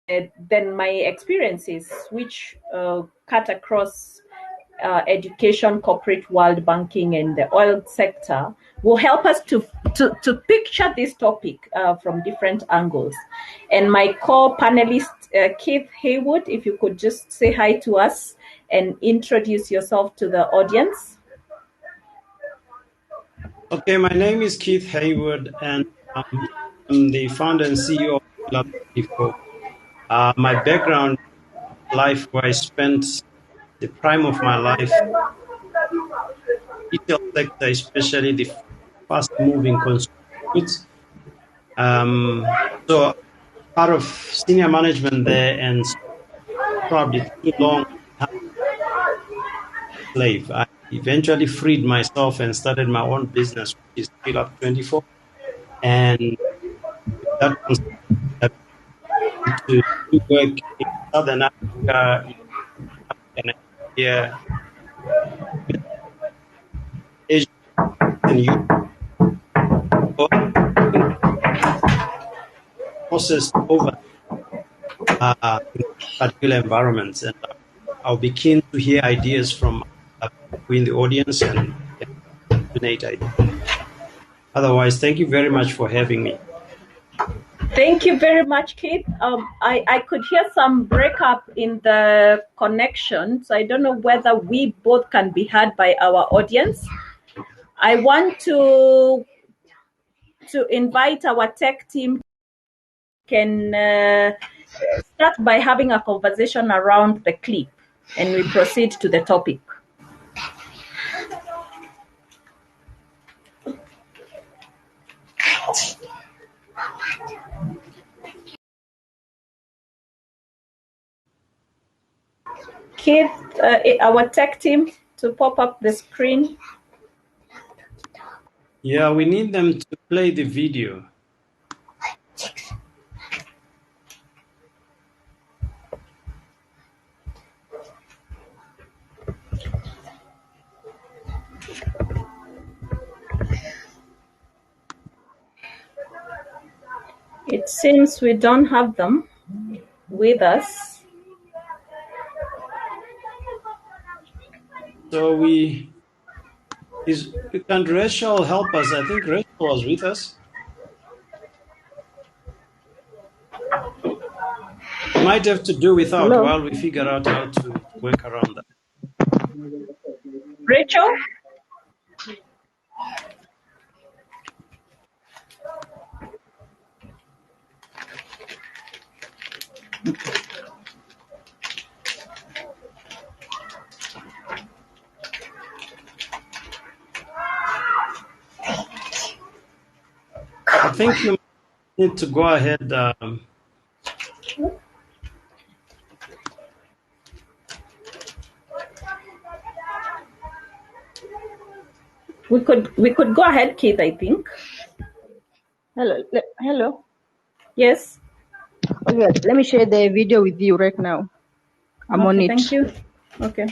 then my experiences, which cut across education, corporate world, banking, and the oil sector, will help us to picture this topic from different angles. And my co-panelist, Keith Haywood, if you could just say hi to us and introduce yourself to the audience. Okay, my name is Keith Haywood, and I'm the founder and CEO of Lab 24. My background in life, where I spent the prime of my life in the retail sector, especially the fast-moving consumer goods. So part of senior management there, and probably too long slave. I eventually freed myself and started my own business, which is Skill Up 24. And that concept to do work in Southern Africa, in Nigeria, Asia, and Europe, processed over in particular environments. And I'll be keen to hear ideas from in the audience and donate ideas. Otherwise, thank you very much for having me. Thank you very much, Keith. I could hear some breakup in the connection, so I don't know whether we both can be heard by our audience. I want to invite our tech team can start by having a conversation around the clip, and we proceed to the topic. Keith, our tech team, to pop up the screen. Yeah, we need them to play the video. It seems we don't have them with us. So can Rachel help us? I think Rachel was with us. We might have to do without while we figure out how to work around that. Rachel? I think you need to go ahead. We could go ahead, Keith, I think. Hello. Yes. Okay, let me share the video with you right now. I'm on it. Thank you. Okay.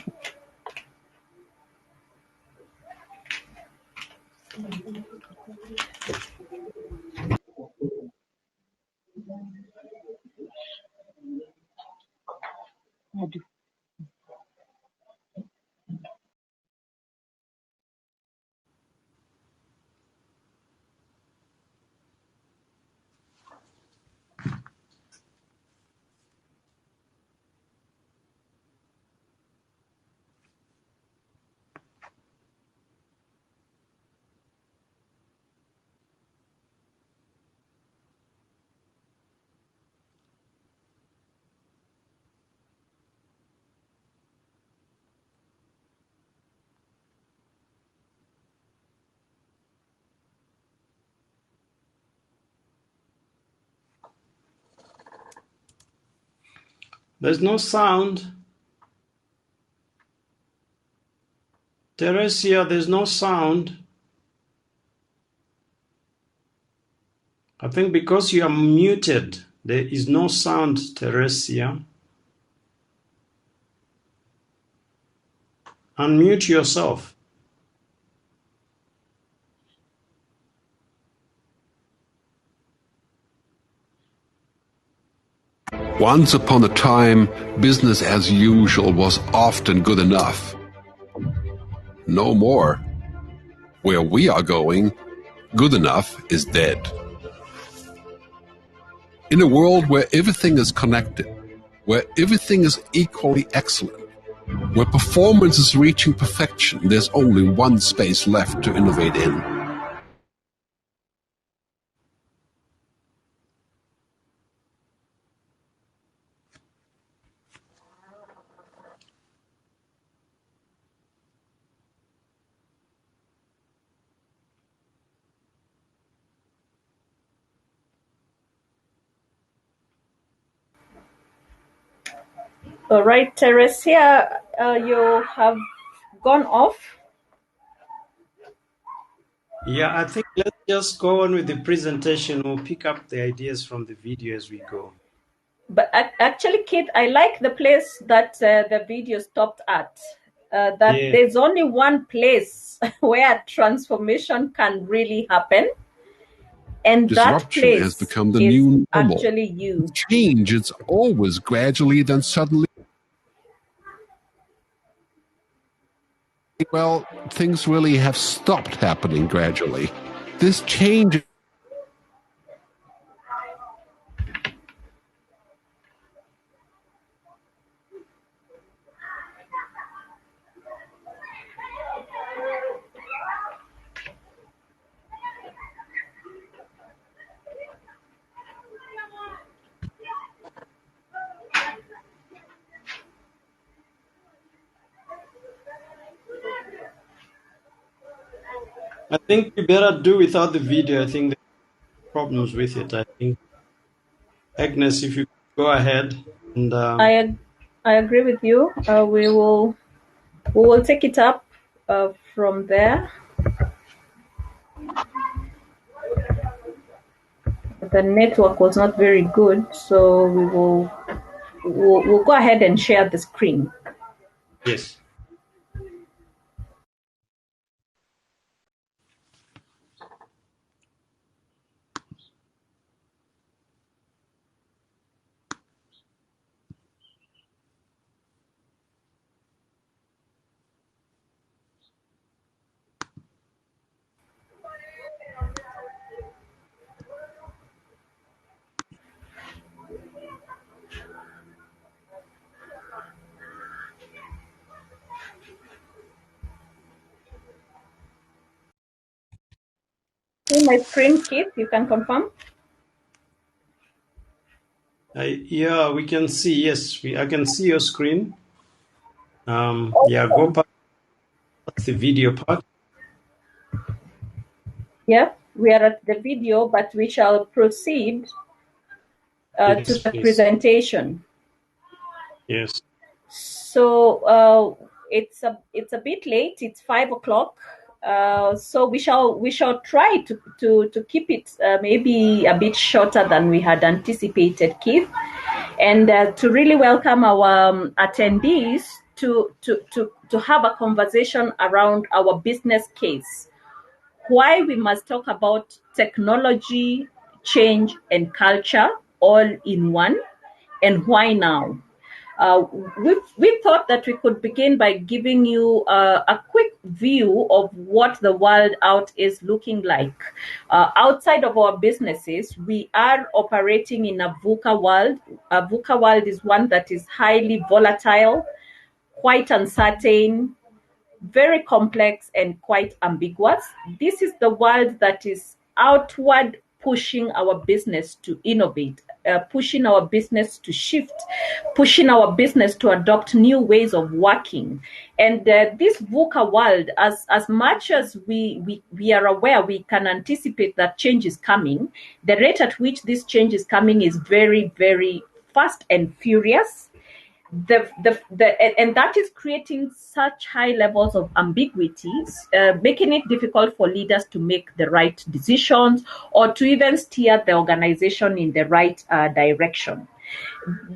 There's no sound. Teresia, there's no sound. I think because you are muted, there is no sound, Teresia. Unmute yourself. Once upon a time, business as usual was often good enough. No more. Where we are going, good enough is dead. In a world where everything is connected, where everything is equally excellent, where performance is reaching perfection, there's only one space left to innovate in. All right, Teresia, you have gone off. Yeah, I think let's just go on with the presentation. We'll pick up the ideas from the video as we go. But actually, Kit, I like the place that the video stopped at. That there's only one place where transformation can really happen. And that Disruption place has become the is new normal. actually you. Change, it's always gradually, then suddenly. Well, things really have stopped happening gradually. This change. I think we better do without the video. I think there's problems with it. I think, Agnes, if you go ahead and I agree with you. We will take it up from there. The network was not very good, so we'll go ahead and share the screen. yes. See my screen, Keith? You can confirm? Yeah, we can see. Yes, I can see your screen. Awesome. Yeah, go past the video part. Yeah, we are at the video, but we shall proceed Yes, to the please. presentation. Yes. So it's a bit late. It's 5 o'clock. So we shall try to keep it maybe a bit shorter than we had anticipated, Keith, and to really welcome our attendees to have a conversation around our business case. Why we must talk about technology, change, and culture all in one, and why now? We thought that we could begin by giving you a quick view of what the world out is looking like. Outside of our businesses, we are operating in a VUCA world. A VUCA world is one that is highly volatile, quite uncertain, very complex, and quite ambiguous. This is the world that is outward pushing our business to innovate, pushing our business to shift, pushing our business to adopt new ways of working. And this VUCA world, as much as we are aware, we can anticipate that change is coming, the rate at which this change is coming is very, very fast and furious. And that is creating such high levels of ambiguities, making it difficult for leaders to make the right decisions or to even steer the organization in the right direction.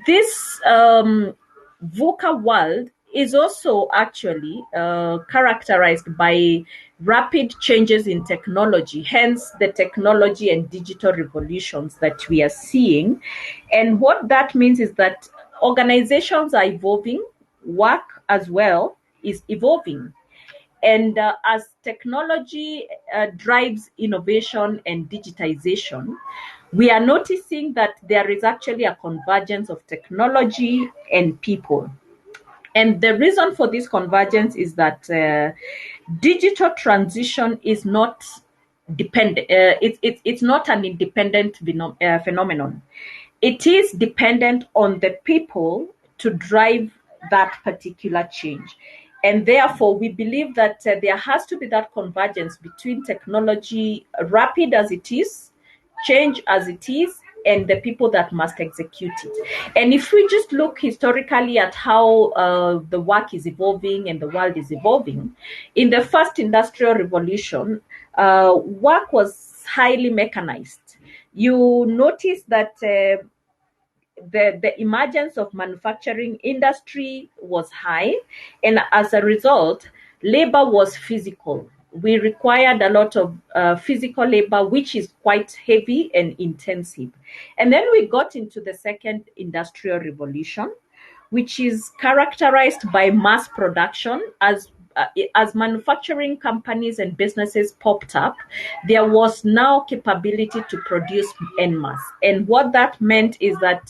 This VUCA world is also actually characterized by rapid changes in technology, hence the technology and digital revolutions that we are seeing. And what that means is that organizations are evolving, work as well is evolving. And as technology drives innovation and digitization, we are noticing that there is actually a convergence of technology and people. And the reason for this convergence is that digital transition is not dependent. It's not an independent phenomenon. It is dependent on the people to drive that particular change. And therefore, we believe that there has to be that convergence between technology, rapid as it is, change as it is, and the people that must execute it. And if we just look historically at how the work is evolving and the world is evolving, in the first industrial revolution, work was highly mechanized. You notice that the emergence of manufacturing industry was high, and as a result, labor was physical. We required a lot of physical labor, which is quite heavy and intensive. And then we got into the second industrial revolution, which is characterized by mass production. As manufacturing companies and businesses popped up, there was now capability to produce en masse. And what that meant is that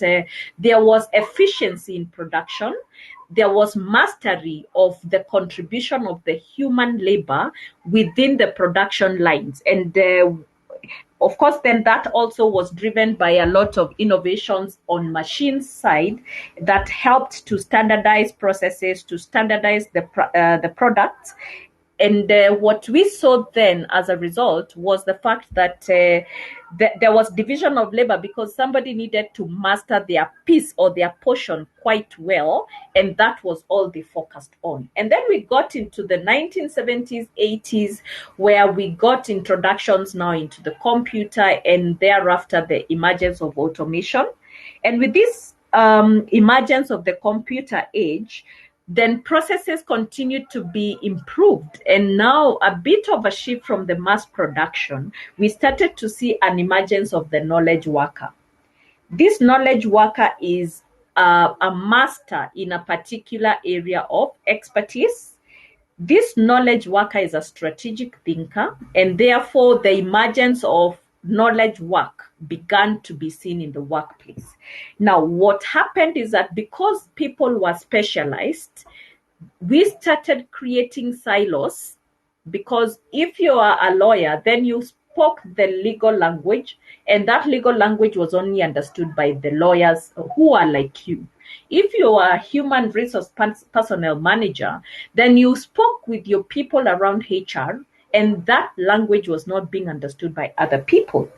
there was efficiency in production. There was mastery of the contribution of the human labor within the production lines. And of course, then that also was driven by a lot of innovations on machine side that helped to standardize processes, to standardize the products. And what we saw then as a result was the fact that there was division of labor because somebody needed to master their piece or their portion quite well. And that was all they focused on. And then we got into the 1970s, 80s, where we got introductions now into the computer and thereafter the emergence of automation. And with this emergence of the computer age, then processes continued to be improved. And now a bit of a shift from the mass production, we started to see an emergence of the knowledge worker. This knowledge worker is a master in a particular area of expertise. This knowledge worker is a strategic thinker, and therefore the emergence of knowledge work began to be seen in the workplace. Now, what happened is that because people were specialized, we started creating silos, because if you are a lawyer, then you spoke the legal language, and that legal language was only understood by the lawyers who are like you. If you are a human resource personnel manager, then you spoke with your people around HR, and that language was not being understood by other people.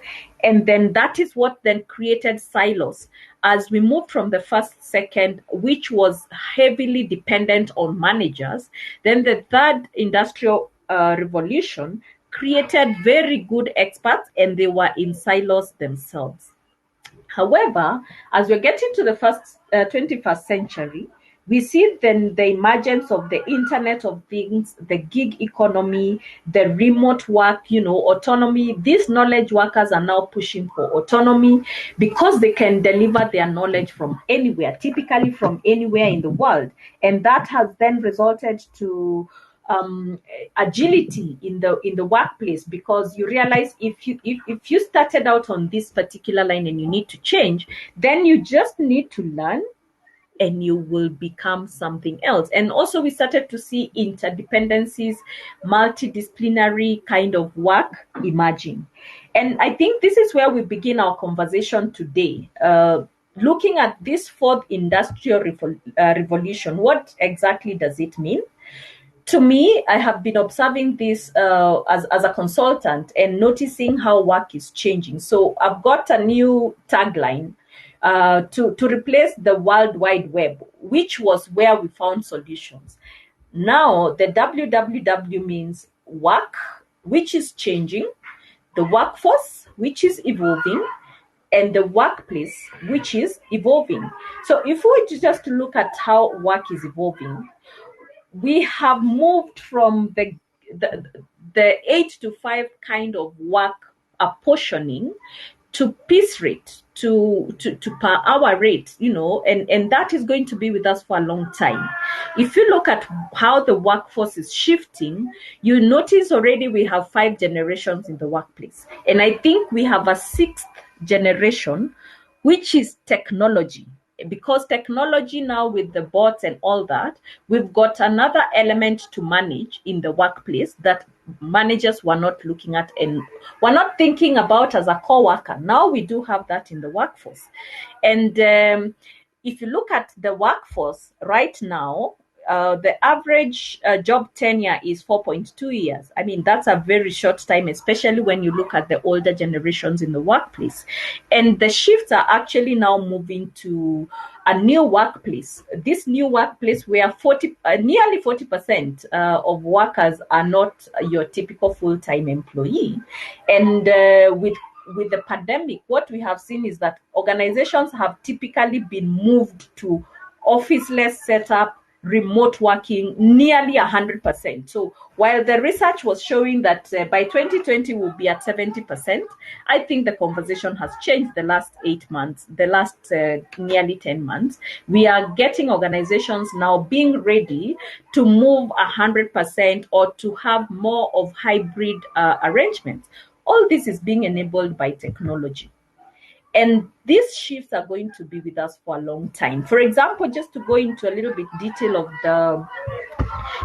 And then that is what then created silos. As we moved from the first, second, which was heavily dependent on managers, then the third industrial revolution created very good experts, and they were in silos themselves. However, as we're getting to the 21st century, we see then the emergence of the Internet of Things, the gig economy, the remote work, autonomy. These knowledge workers are now pushing for autonomy because they can deliver their knowledge from anywhere, typically from anywhere in the world. And that has then resulted to agility in the workplace, because you realize if you started out on this particular line and you need to change, then you just need to learn and you will become something else. And also we started to see interdependencies, multidisciplinary kind of work emerging. And I think this is where we begin our conversation today. Looking at this fourth industrial revolution, what exactly does it mean? To me, I have been observing this as a consultant and noticing how work is changing. So I've got a new tagline to replace the World Wide Web, which was where we found solutions. Now, the WWW means work, which is changing, the workforce, which is evolving, and the workplace, which is evolving. So if we were to just look at how work is evolving, we have moved from the 8 to 5 kind of work apportioning to piece rate, to per hour rate, and that is going to be with us for a long time. If you look at how the workforce is shifting, you notice already we have 5 generations in the workplace. And I think we have a 6th generation, which is technology. Because technology now, with the bots and all that, we've got another element to manage in the workplace that managers were not looking at and were not thinking about as a co-worker. Now we do have that in the workforce. And if you look at the workforce right now, the average job tenure is 4.2 years. I mean, that's a very short time, especially when you look at the older generations in the workplace. And the shifts are actually now moving to a new workplace. This new workplace where nearly 40% of workers are not your typical full-time employee. And with the pandemic, what we have seen is that organizations have typically been moved to office-less setup, remote working, nearly 100%. So while the research was showing that by 2020 we'll be at 70%, I think the conversation has changed the last 8 months, the last nearly 10 months. We are getting organizations now being ready to move 100% or to have more of hybrid arrangements. All this is being enabled by technology. And these shifts are going to be with us for a long time. For example, just to go into a little bit detail of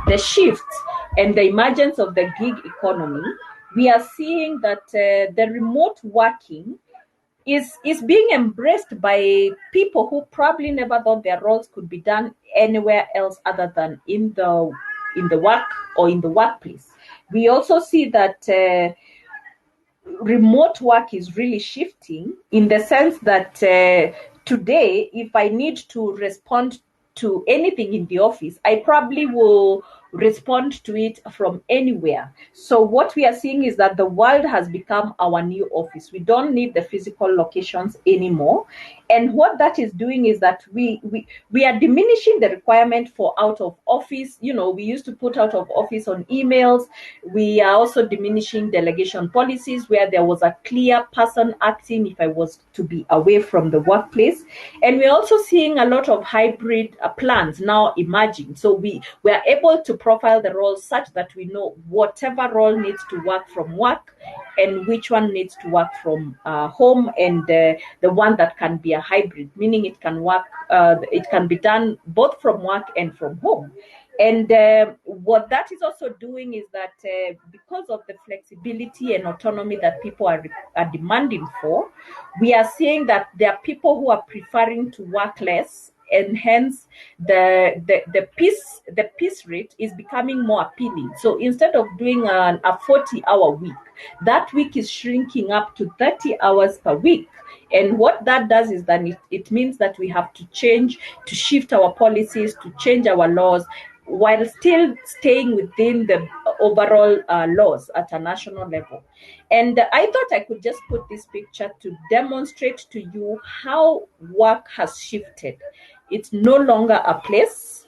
the shifts and the emergence of the gig economy, we are seeing that the remote working is being embraced by people who probably never thought their roles could be done anywhere else other than in the work or in the workplace. We also see that remote work is really shifting in the sense that today, if I need to respond to anything in the office, I probably will respond to it from anywhere. So what we are seeing is that the world has become our new office. We don't need the physical locations anymore. And what that is doing is that we are diminishing the requirement for out of office. We used to put out of office on emails. We are also diminishing delegation policies where there was a clear person acting if I was to be away from the workplace. And we're also seeing a lot of hybrid plans now emerging. So we are able to profile the roles such that we know whatever role needs to work from work and which one needs to work from home, and the one that can be a hybrid, meaning it can work, it can be done both from work and from home. And what that is also doing is that because of the flexibility and autonomy that people are demanding for, we are seeing that there are people who are preferring to work less, and hence the piece rate is becoming more appealing. So instead of doing a 40-hour week, that week is shrinking up to 30 hours per week. And what that does is that it means that we have to shift our policies, to change our laws, while still staying within the overall laws at a national level. And I thought I could just put this picture to demonstrate to you how work has shifted. It's no longer a place,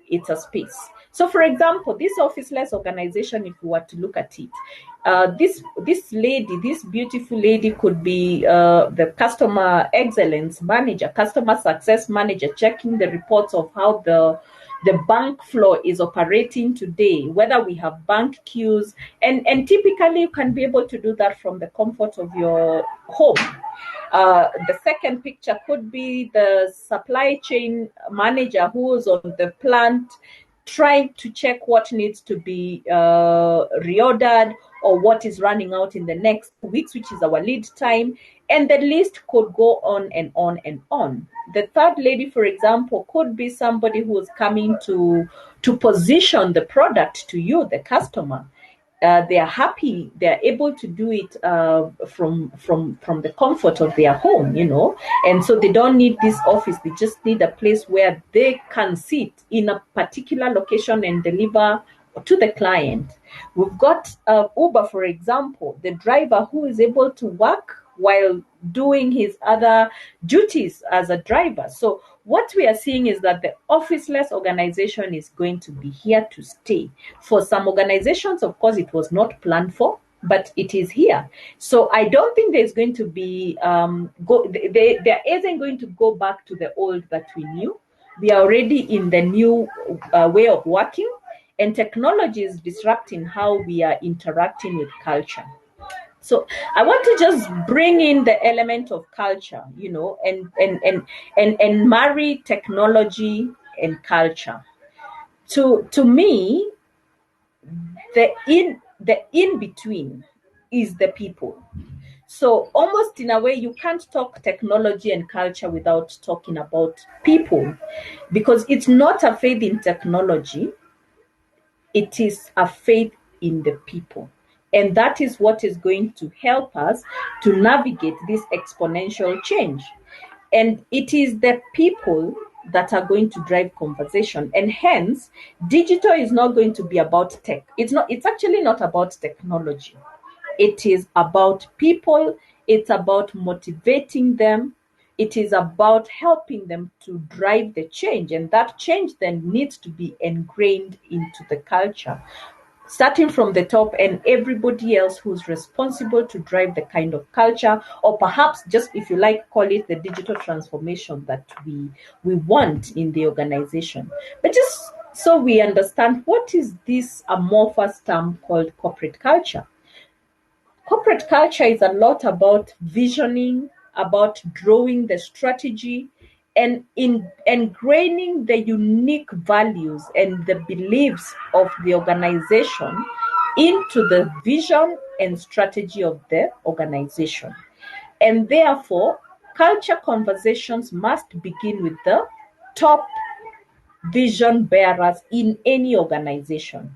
it's a space. So for example, this officeless organization, if you were to look at it, this lady, this beautiful lady could be the customer excellence manager, customer success manager, checking the reports of how the bank floor is operating today, whether we have bank queues, and typically you can be able to do that from the comfort of your home. The second picture could be the supply chain manager who is on the plant trying to check what needs to be reordered or what is running out in the next weeks, which is our lead time. And the list could go on and on and on. The third lady, for example, could be somebody who is coming to position the product to you, the customer. They are happy, they are able to do it from the comfort of their home, and so they don't need this office. They just need a place where they can sit in a particular location and deliver to the client. We've got Uber, for example, the driver who is able to work while doing his other duties as a driver. So what we are seeing is that the officeless organization is going to be here to stay. For some organizations, of course, it was not planned for, but it is here. So I don't think there's going to be there isn't going to go back to the old that we knew. We are already in the new way of working, and technology is disrupting how we are interacting with culture. So I want to just bring in the element of culture, and marry technology and culture. To me, the in between is the people. So almost in a way, you can't talk technology and culture without talking about people, because it's not a faith in technology, it is a faith in the people. And that is what is going to help us to navigate this exponential change. And it is the people that are going to drive conversation. And hence, digital is not going to be about tech. It's actually not about technology. It is about people. It's about motivating them. It is about helping them to drive the change. And that change then needs to be ingrained into the culture, starting from the top, and everybody else who's responsible to drive the kind of culture, or perhaps just, if you like, call it the digital transformation that we want in the organization. But just so we understand, what is this amorphous term called corporate culture? Corporate culture is a lot about visioning, about drawing the strategy, and in ingraining the unique values and the beliefs of the organization into the vision and strategy of the organization. And therefore, culture conversations must begin with the top vision bearers in any organization.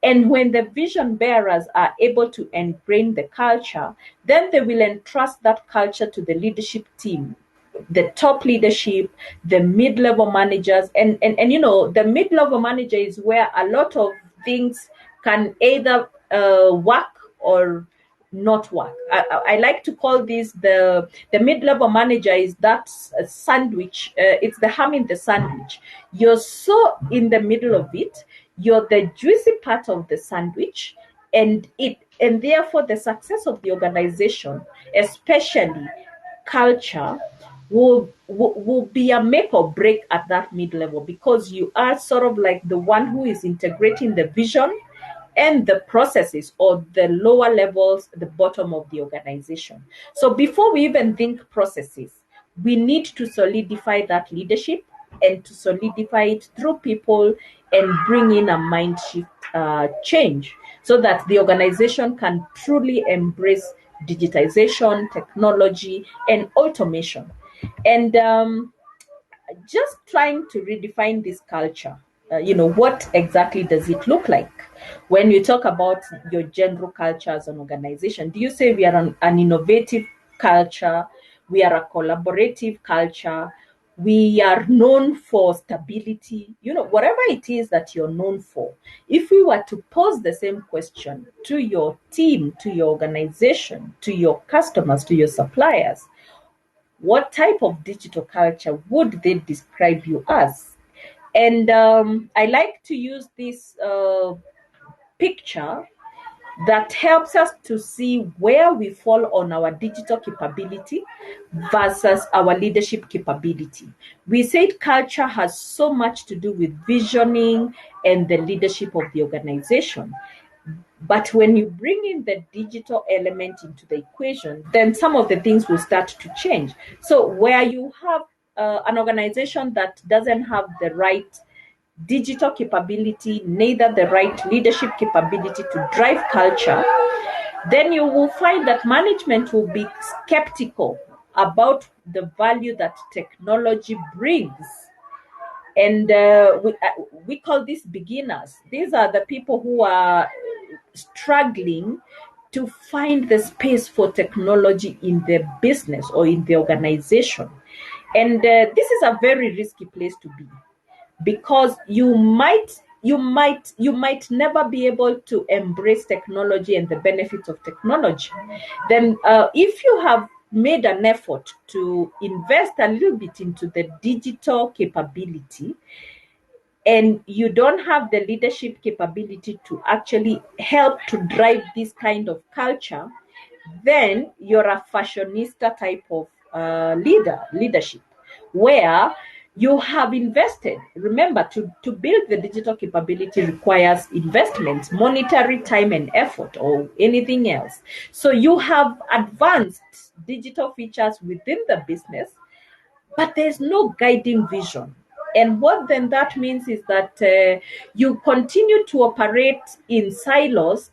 And when the vision bearers are able to ingrain the culture, then they will entrust that culture to the leadership team, the top leadership, the mid-level managers. And the mid-level manager is where a lot of things can either work or not work. I like to call this the mid-level manager is that sandwich. It's the ham in the sandwich. You're so in the middle of it. You're the juicy part of the sandwich, and therefore the success of the organization, especially culture, will be a make or break at that mid-level, because you are sort of like the one who is integrating the vision and the processes, or the lower levels, the bottom of the organization. So before we even think processes, we need to solidify that leadership, and to solidify it through people, and bring in a mind shift change, so that the organization can truly embrace digitization, technology, and automation. And just trying to redefine this culture. What exactly does it look like when you talk about your general culture as an organization? Do you say we are an innovative culture? We are a collaborative culture? We are known for stability? Whatever it is that you're known for, if we were to pose the same question to your team, to your organization, to your customers, to your suppliers, what type of digital culture would they describe you as? And I like to use this picture that helps us to see where we fall on our digital capability versus our leadership capability. We said culture has so much to do with visioning and the leadership of the organization. But when you bring in the digital element into the equation, then some of the things will start to change. So where you have an organization that doesn't have the right digital capability, neither the right leadership capability to drive culture, then you will find that management will be skeptical about the value that technology brings. And we call these beginners. These are the people who are struggling to find the space for technology in their business or in the organization. And this is a very risky place to be, because you might never be able to embrace technology and the benefits of technology. Then if you have made an effort to invest a little bit into the digital capability, and you don't have the leadership capability to actually help to drive this kind of culture, then you're a fashionista type of leadership, where you have invested. Remember, to build the digital capability requires investment, monetary time and effort, or anything else. So you have advanced digital features within the business, but there's no guiding vision. And what then that means is that you continue to operate in silos.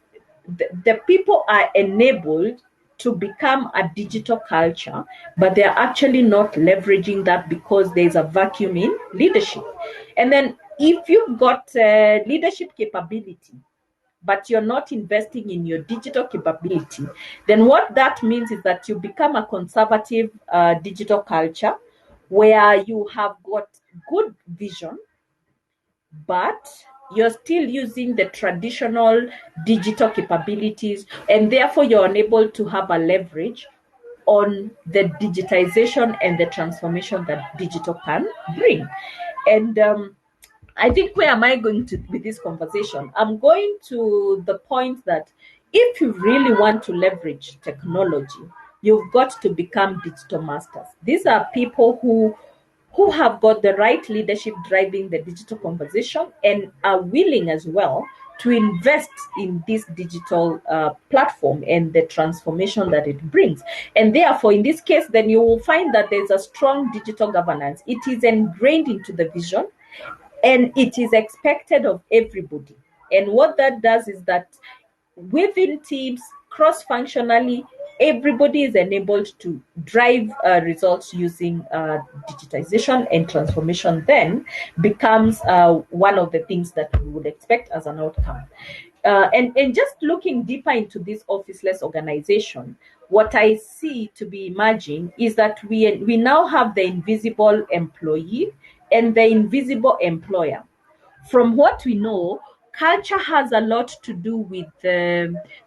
The people are enabled to become a digital culture, but they're actually not leveraging that because there's a vacuum in leadership. And then if you've got leadership capability, but you're not investing in your digital capability, then what that means is that you become a conservative digital culture, where you have got good vision, but you're still using the traditional digital capabilities, and therefore you're unable to have a leverage on the digitization and the transformation that digital can bring. And I think, where am I going to with this conversation? I'm going to the point that if you really want to leverage technology, you've got to become digital masters. These are people who have got the right leadership driving the digital conversation, and are willing as well to invest in this digital platform and the transformation that it brings. And therefore, in this case, then you will find that there's a strong digital governance. It is ingrained into the vision, and it is expected of everybody. And what that does is that within teams, cross-functionally, everybody is enabled to drive results using digitization, and transformation then becomes one of the things that we would expect as an outcome. And just looking deeper into this officeless organization, what I see to be emerging is that we now have the invisible employee and the invisible employer. From what we know, culture has a lot to do with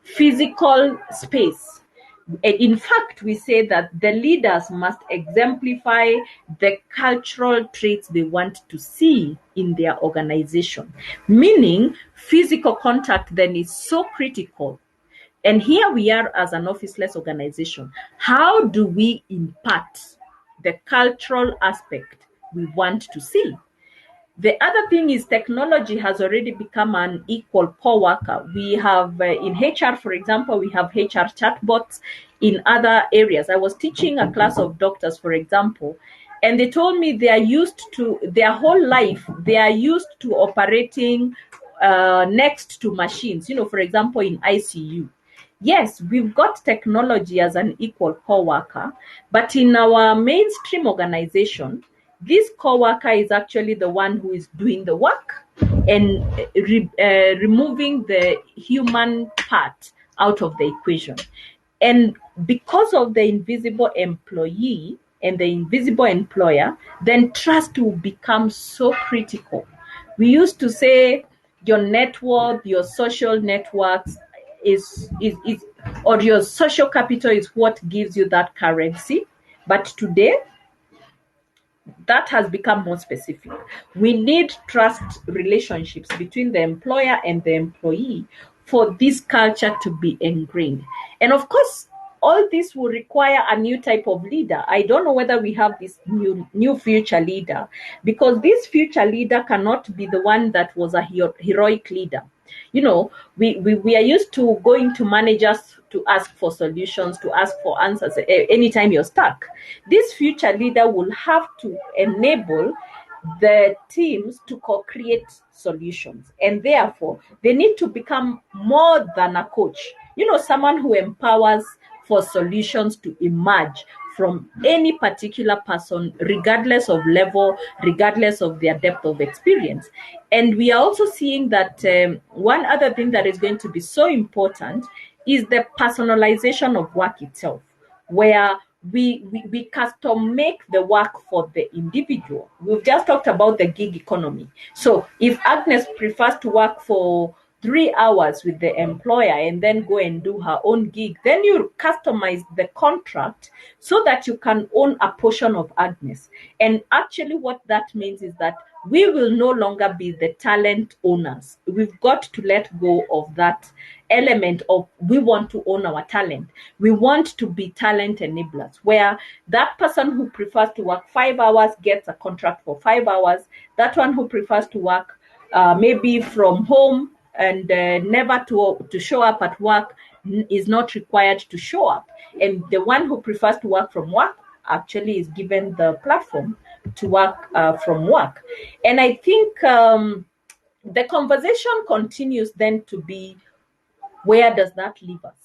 physical space. In fact, we say that the leaders must exemplify the cultural traits they want to see in their organization, meaning physical contact then is so critical. And here we are as an officeless organization. How do we impart the cultural aspect we want to see? The other thing is, technology has already become an equal co-worker. We have in HR, for example, we have HR chatbots. In other areas, I was teaching a class of doctors, for example, and they told me they are used to, their whole life, they are used to operating next to machines, for example, in ICU. Yes, we've got technology as an equal co-worker, but in our mainstream organization, this co-worker is actually the one who is doing the work and removing the human part out of the equation. And because of the invisible employee and the invisible employer, then trust will become so critical. We used to say your net worth, your social networks is or your social capital is what gives you that currency. But today, that has become more specific. We need trust relationships between the employer and the employee for this culture to be ingrained. And of course, all this will require a new type of leader. I don't know whether we have this new future leader, because this future leader cannot be the one that was a heroic leader. We are used to going to managers to ask for solutions, to ask for answers anytime you're stuck. This future leader will have to enable the teams to co-create solutions, and therefore they need to become more than a coach, someone who empowers for solutions to emerge from any particular person, regardless of level, regardless of their depth of experience. And we are also seeing that one other thing that is going to be so important is the personalization of work itself, where we custom make the work for the individual. We've just talked about the gig economy. So if Agnes prefers to work for 3 hours with the employer and then go and do her own gig, then you customize the contract so that you can own a portion of Agnes. And actually what that means is that we will no longer be the talent owners. We've got to let go of that element of we want to own our talent. We want to be talent enablers, where that person who prefers to work 5 hours gets a contract for 5 hours. That one who prefers to work maybe from home and never to show up at work is not required to show up. And the one who prefers to work from work actually is given the platform to work from work. And I think the conversation continues then to be, where does that leave us?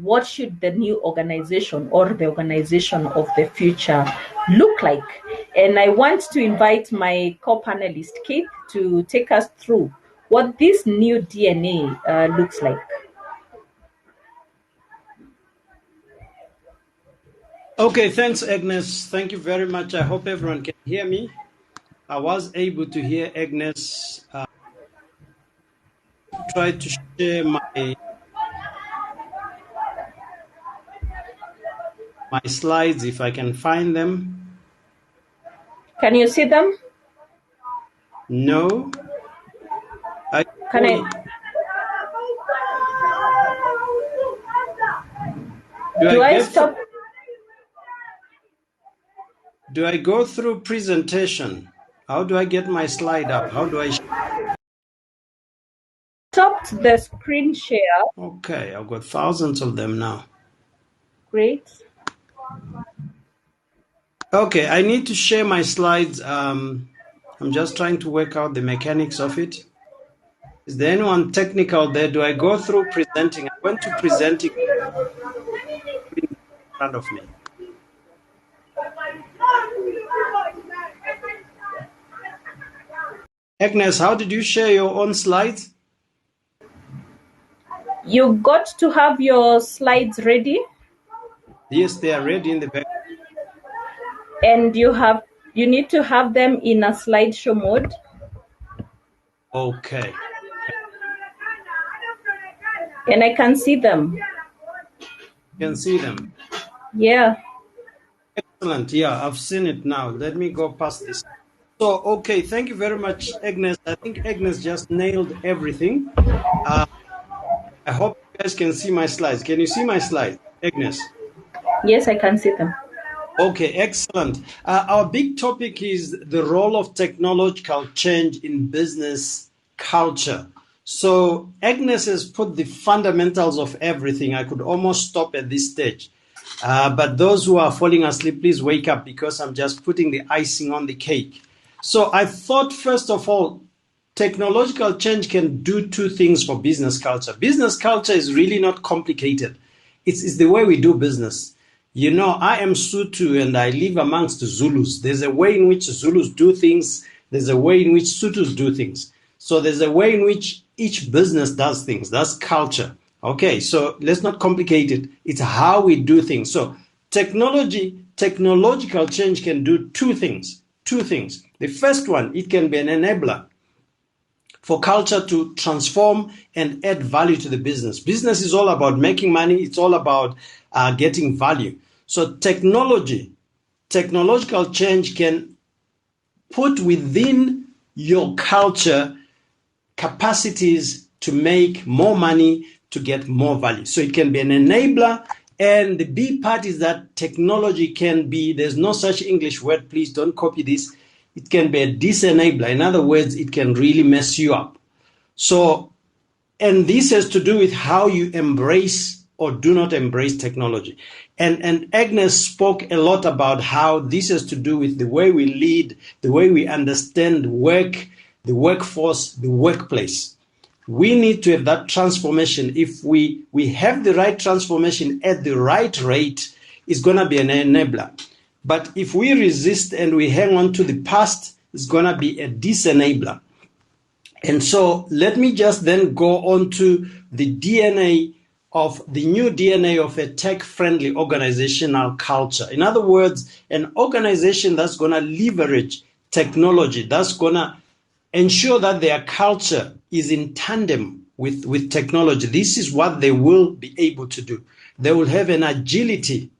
What should the new organization or the organization of the future look like? And I want to invite my co-panelist, Keith, to take us through what this new DNA looks like. Okay, thanks, Agnes. Thank you very much. I hope everyone can hear me. I was able to hear Agnes. Try to share my slides if I can find them. Can you see them? No. Do I go through presentation? How do I get my slide up? How do I stop the screen share? Okay, I've got thousands of them now. Great. Okay, I need to share my slides. I'm just trying to work out the mechanics of it. Is there anyone technical there? Do I go through presenting? I went to presenting in front of me. Agnes, how did you share your own slides? You've got to have your slides ready. Yes, they are ready in the back. And you need to have them in a slideshow mode. Okay. And I can see them. You can see them? Yeah. Excellent. Yeah, I've seen it now. Let me go past this. So, okay, thank you very much, Agnes. I think Agnes just nailed everything. I hope you guys can see my slides. Can you see my slides, Agnes? Yes, I can see them. Okay, excellent. Our big topic is the role of technological change in business culture. So Agnes has put the fundamentals of everything. I could almost stop at this stage. But those who are falling asleep, please wake up, because I'm just putting the icing on the cake. So I thought, first of all, technological change can do two things for business culture. Business culture is really not complicated. It's the way we do business. You know, I am Sutu and I live amongst the Zulus. There's a way in which Zulus do things. There's a way in which Sutus do things. So there's a way in which each business does things. That's culture. Okay, so let's not complicate it. It's how we do things. So technological change can do two things. The first one, it can be an enabler for culture to transform and add value to the business. Business is all about making money. It's all about getting value. So technological change can put within your culture capacities to make more money, to get more value. So it can be an enabler. And the B part is that technology can be, there's no such English word, please don't copy this. It can be a disenabler. In other words, it can really mess you up. So, and this has to do with how you embrace or do not embrace technology. And Agnes spoke a lot about how this has to do with the way we lead, the way we understand work, the workforce, the workplace. We need to have that transformation. If we have the right transformation at the right rate, it's going to be an enabler. But if we resist and we hang on to the past, it's going to be a disenabler. And so let me just then go on to the DNA of the new DNA of a tech-friendly organizational culture. In other words, an organization that's going to leverage technology, that's going to ensure that their culture is in tandem with technology, this is what they will be able to do. They will have an agility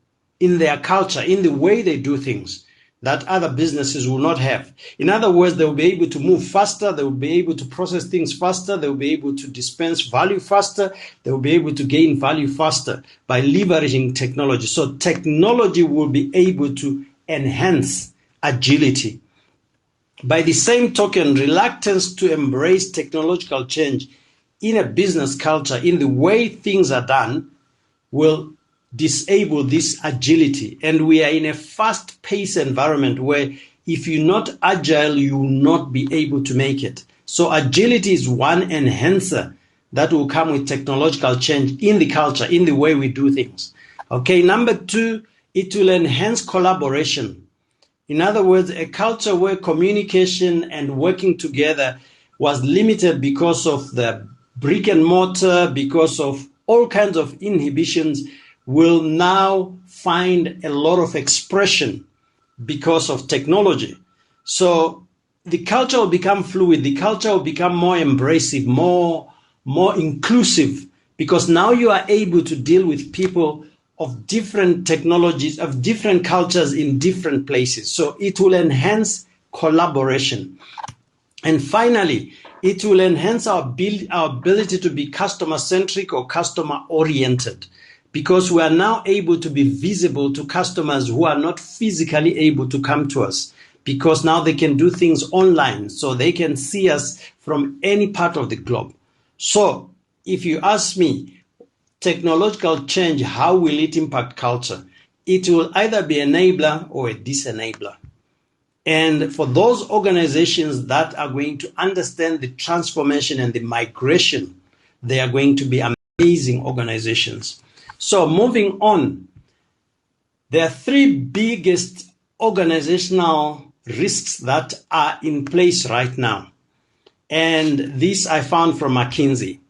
in their culture, in the way they do things, that other businesses will not have. In other words, they will be able to move faster, they will be able to process things faster, they will be able to dispense value faster, they will be able to gain value faster by leveraging technology. So technology will be able to enhance agility. By the same token, reluctance to embrace technological change in a business culture, in the way things are done, will disable this agility. And we are in a fast-paced environment where if you're not agile, you will not be able to make it. So agility is one enhancer that will come with technological change in the culture, in the way we do things. Okay, number two, it will enhance collaboration. In other words, a culture where communication and working together was limited because of the brick and mortar, because of all kinds of inhibitions, will now find a lot of expression because of technology. So the culture will become fluid, the culture will become more embracive, more inclusive, because now you are able to deal with people of different technologies, of different cultures in different places. So it will enhance collaboration. And finally, it will enhance our ability to be customer-centric or customer-oriented, because we are now able to be visible to customers who are not physically able to come to us, because now they can do things online, so they can see us from any part of the globe. So if you ask me, technological change, how will it impact culture? It will either be an enabler or a disenabler. And for those organizations that are going to understand the transformation and the migration, they are going to be amazing organizations. So moving on, there are three biggest organizational risks that are in place right now. And this I found from McKinsey.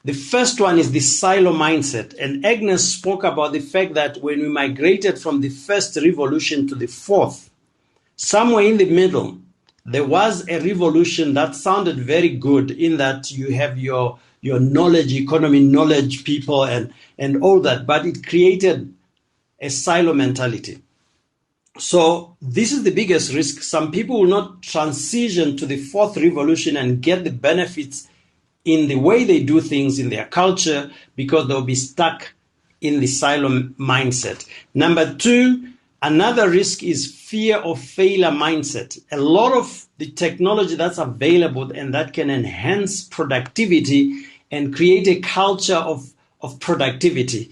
The first one is the silo mindset. And Agnes spoke about the fact that when we migrated from the first revolution to the fourth, somewhere in the middle, there was a revolution that sounded very good, in that you have your knowledge economy, knowledge people, and all that, but it created a silo mentality. So this is the biggest risk. Some people will not transition to the fourth revolution and get the benefits in the way they do things in their culture, because they'll be stuck in the silo mindset. Number two, another risk is fear of failure mindset. A lot of the technology that's available and that can enhance productivity and create a culture of productivity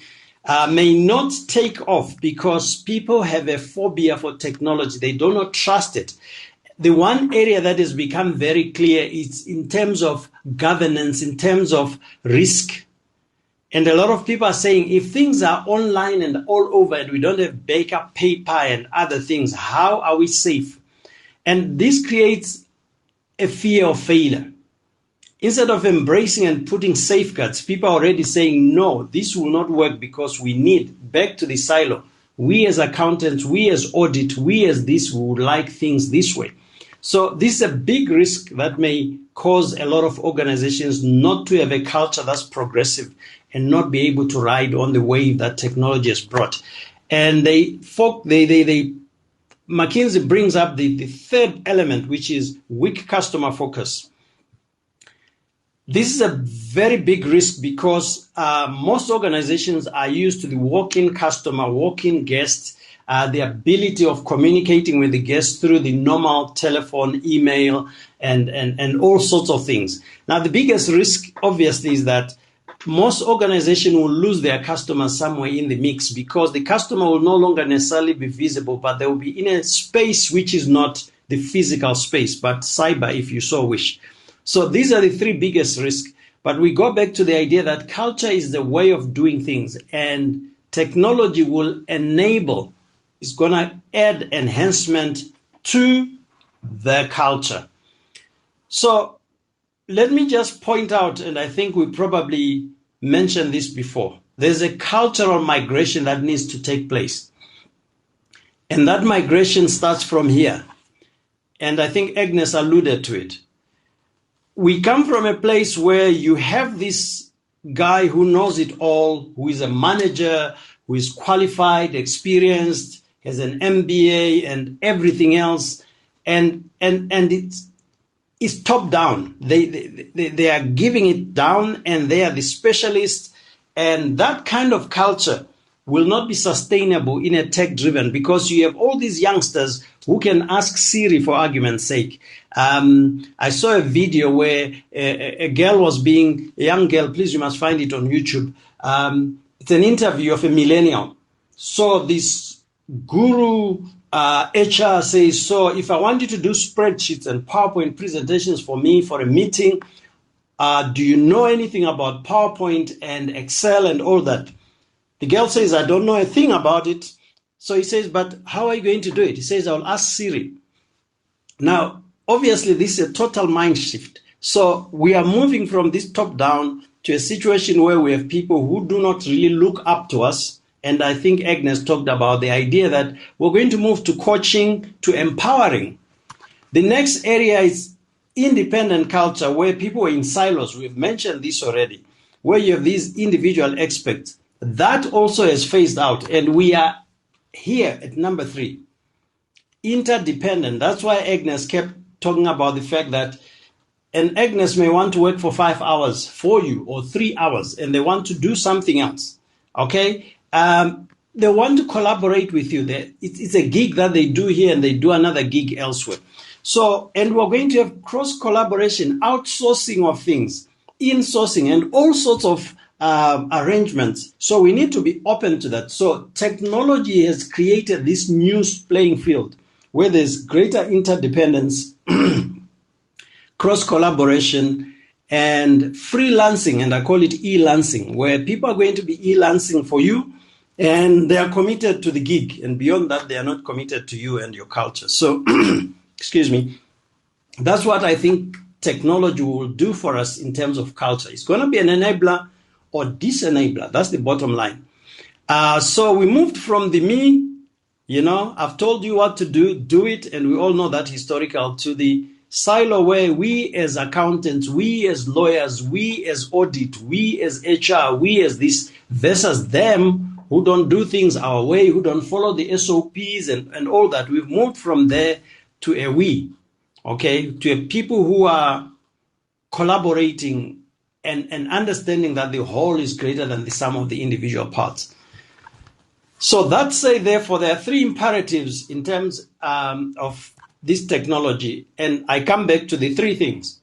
may not take off because people have a phobia for technology. They do not trust it. The one area that has become very clear is in terms of governance, in terms of risk. And a lot of people are saying, if things are online and all over and we don't have backup paper and other things, how are we safe? And this creates a fear of failure. Instead of embracing and putting safeguards, people are already saying, no, this will not work because we need, back to the silo. We as accountants, we as audit, we as this, we would like things this way. So this is a big risk that may cause a lot of organizations not to have a culture that's progressive and not be able to ride on the wave that technology has brought. And McKinsey brings up the third element, which is weak customer focus. This is a very big risk because most organizations are used to the walk-in customer, walk-in guest, the ability of communicating with the guests through the normal telephone, email, and all sorts of things. Now, the biggest risk, obviously, is that most organizations will lose their customers somewhere in the mix, because the customer will no longer necessarily be visible, but they will be in a space which is not the physical space, but cyber, if you so wish. So these are the three biggest risks. But we go back to the idea that culture is the way of doing things, and technology will enable, it's going to add enhancement to the culture. So let me just point out, and I think we probably mentioned this before, there's a cultural migration that needs to take place. And that migration starts from here. And I think Agnes alluded to it. we come from a place where you have this guy who knows it all, who is a manager, who is qualified, experienced, has an MBA and everything else, and it's top down. They are giving it down, and they are the specialists, and that kind of culture will not be sustainable in a tech-driven, because you have all these youngsters who can ask Siri, for argument's sake. I saw a video where a young girl, please, you must find it on YouTube. It's an interview of a millennial. So this guru HR says, so if I want you to do spreadsheets and PowerPoint presentations for me for a meeting, do you know anything about PowerPoint and Excel and all that? The girl says, I don't know a thing about it. So he says, but how are you going to do it? He says, I'll ask Siri. Now, obviously, this is a total mind shift. So we are moving from this top down to a situation where we have people who do not really look up to us. And I think Agnes talked about the idea that we're going to move to coaching, to empowering. The next area is independent culture, where people are in silos. We've mentioned this already, where you have these individual experts. That also has phased out, and we are here at number 3, interdependent. That's why Agnes kept talking about the fact that an Agnes may want to work for 5 hours for you, or 3 hours, and they want to do something else. Okay? They want to collaborate with you. It's a gig that they do here, and they do another gig elsewhere. So, and we're going to have cross collaboration, outsourcing of things, insourcing, and all sorts of arrangements. So we need to be open to that. So technology has created this new playing field where there's greater interdependence, cross collaboration, and freelancing, and I call it e-lancing, where people are going to be e-lancing for you, and they are committed to the gig, and beyond that, they are not committed to you and your culture. So, excuse me, that's what I think technology will do for us in terms of culture. It's going to be an enabler or disenabler. That's the bottom line. So we moved from the me, I've told you what to do, do it, and we all know that historical, to the silo where we as accountants, we as lawyers, we as audit, we as HR, we as this versus them who don't do things our way, who don't follow the SOPs and all that. We've moved from there to a we, okay, to a people who are collaborating and understanding that the whole is greater than the sum of the individual parts. So that's therefore there are 3 imperatives in terms of this technology. And I come back to the 3 things.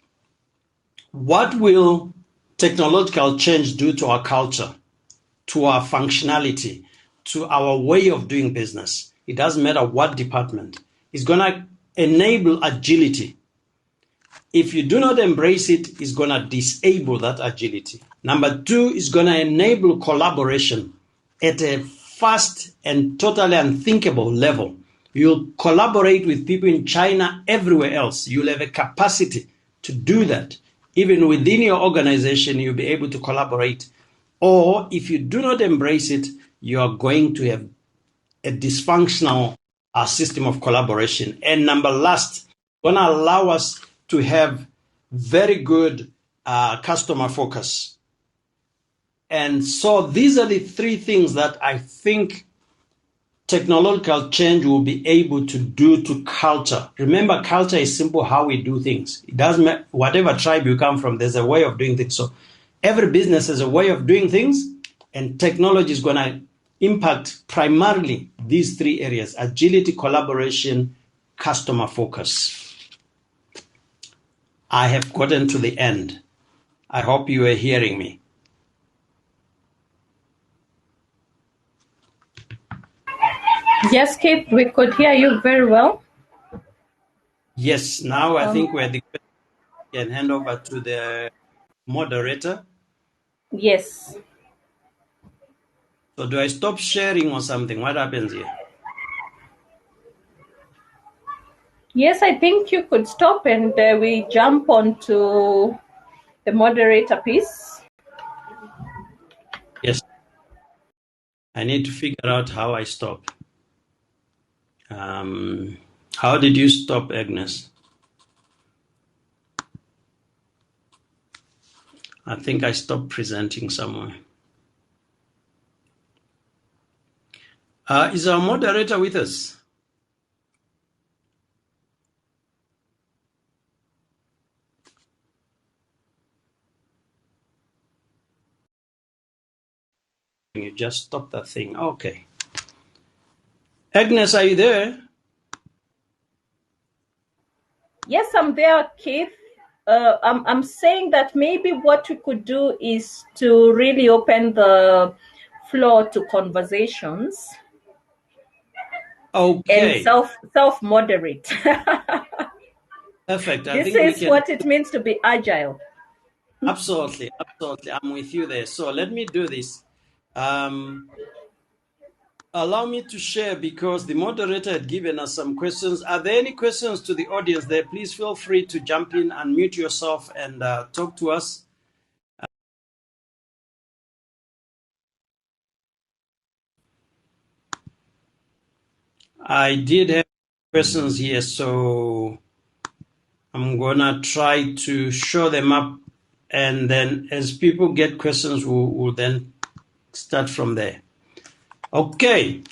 What will technological change do to our culture, to our functionality, to our way of doing business? It doesn't matter what department. It's going to enable agility. If you do not embrace it, it's going to disable that agility. Number 2, is going to enable collaboration at a fast and totally unthinkable level. You'll collaborate with people in China, everywhere else. You'll have a capacity to do that. Even within your organization, you'll be able to collaborate. Or if you do not embrace it, you are going to have a dysfunctional system of collaboration. And number last, going to allow us to have very good customer focus. And so these are the 3 things that I think technological change will be able to do to culture. Remember, culture is simple how we do things. It doesn't matter, whatever tribe you come from, there's a way of doing things. So every business has a way of doing things, and technology is going to impact primarily these 3 areas: agility, collaboration, customer focus. I have gotten to the end. I hope you are hearing me. Yes, Kate, we could hear you very well. Yes, now I think we're the can hand over to the moderator. Yes. So do I stop sharing or something? What happens here? Yes, I think you could stop and we jump on to the moderator piece. Yes. I need to figure out how I stop. How did you stop, Agnes? I think I stopped presenting somewhere. Is our moderator with us? You just stopped that thing. Okay. Agnes, are you there? Yes, I'm there, Keith. I'm saying that maybe what we could do is to really open the floor to conversations. Okay. And self moderate. Perfect. I This think we is can. what it means to be agile. Absolutely. I'm with you there. So let me do this. Allow me to share because the moderator had given us some questions. Are there any questions to the audience there? Please feel free to jump in, unmute yourself, and talk to us. I did have questions here, so I'm gonna try to show them up, and then as people get questions, we'll then start from there. Okay.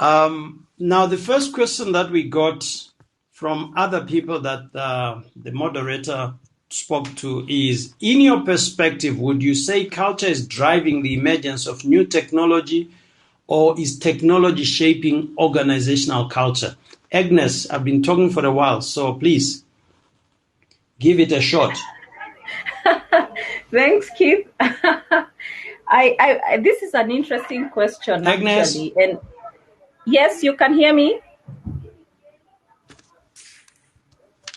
Now, the first question that we got from other people that the moderator spoke to is, in your perspective, would you say culture is driving the emergence of new technology, or is technology shaping organizational culture? Agnes, I've been talking for a while, so please give it a shot. Thanks, Keith. This is an interesting question, Agnes? actually. And yes, you can hear me.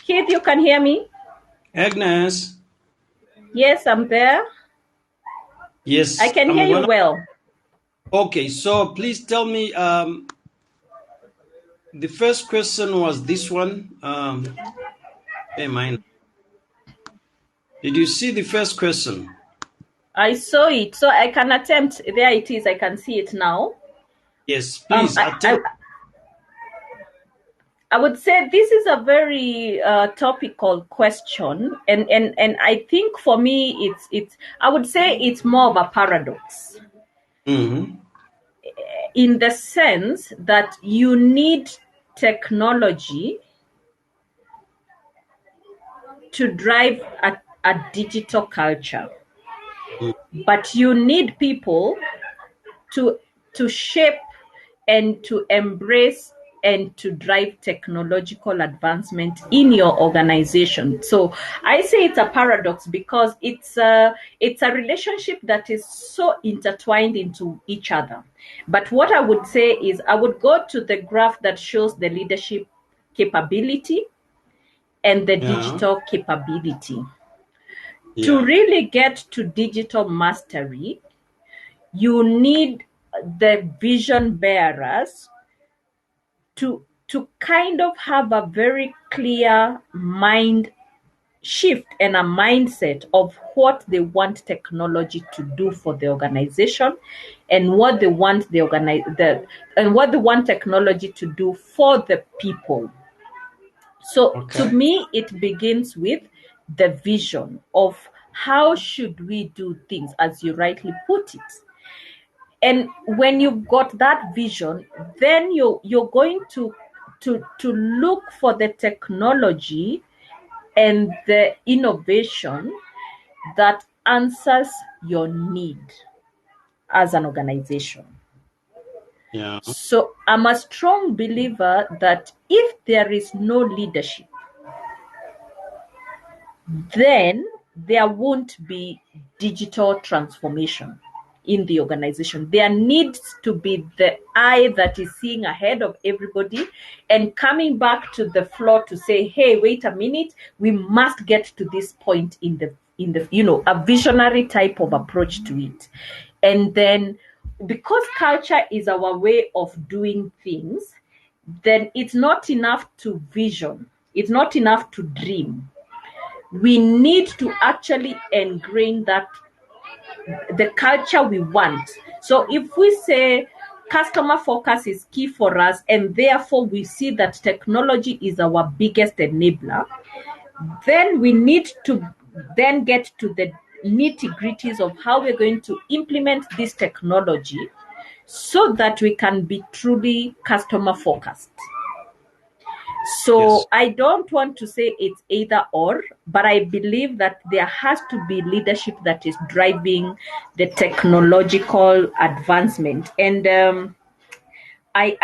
Keith, you can hear me? Agnes? Yes, I'm there. Yes. I can hear you well. Okay, so please tell me, the first question was this one. Did you see the first question? I saw it, so I can attempt. There it is. I can see it now. Yes, please attempt. I would say this is a very topical question, and I think for me it's I would say it's more of a paradox. Mm-hmm. In the sense that you need technology to drive a digital culture, but you need people to shape and to embrace and to drive technological advancement in your organization. So I say it's a paradox because it's a relationship that is so intertwined into each other. But what I would say is I would go to the graph that shows the leadership capability and the digital capability. To really get to digital mastery, you need the vision bearers to kind of have a very clear mind shift and a mindset of what they want technology to do for the organization and what they want and what they want technology to do for the people. So to me, it begins with the vision of how should we do things, as you rightly put it. And when you've got that vision, then you're going to look for the technology and the innovation that answers your need as an organization. Yeah. So I'm a strong believer that if there is no leadership, then there won't be digital transformation in the organization. There needs to be the eye that is seeing ahead of everybody and coming back to the floor to say, hey, wait a minute, we must get to this point in the a visionary type of approach to it. And then because culture is our way of doing things, then it's not enough to vision, it's not enough to dream. We need to actually ingrain that the culture we want. So if we say customer focus is key for us and therefore we see that technology is our biggest enabler, then we need to then get to nitty-gritties of how we're going to implement this technology so that we can be truly customer focused. So Yes. I don't want to say it's either or, but I believe that there has to be leadership that is driving the technological advancement. And I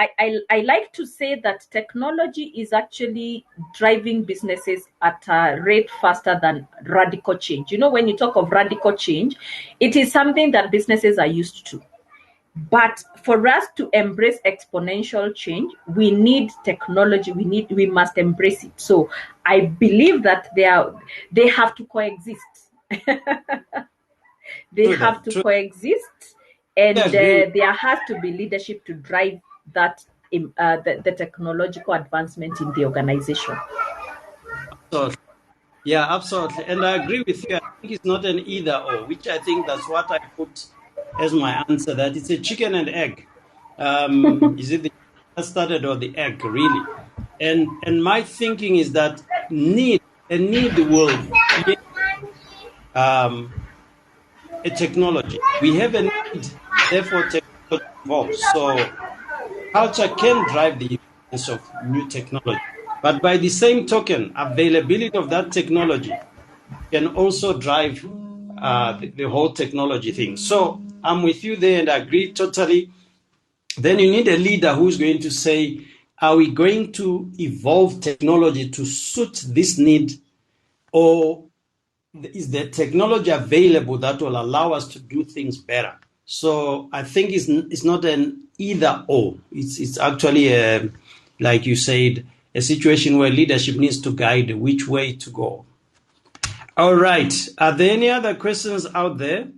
like to say that technology is actually driving businesses at a rate faster than radical change. You know, when you talk of radical change, it is something that businesses are used to. But for us to embrace exponential change, we need technology. We must embrace it. So I believe that they have to coexist. They True have that. to True. coexist, and I agree with there has to be leadership to drive that the technological advancement in the organization. absolutely. Yeah, absolutely. And I agree with you. I think it's not an either or, which I think that's what I put as my answer, that it's a chicken and egg. Is it the chicken that started or the egg, really? And my thinking is that a need will create um, a technology. We have a need, therefore technology evolves. So culture can drive the emergence of new technology. But by the same token, availability of that technology can also drive the whole technology thing. So I'm with you there and I agree totally. Then you need a leader who's going to say, are we going to evolve technology to suit this need, or is the technology available that will allow us to do things better? So I think it's not an either or. It's actually like you said, a situation where leadership needs to guide which way to go. All right. Are there any other questions out there?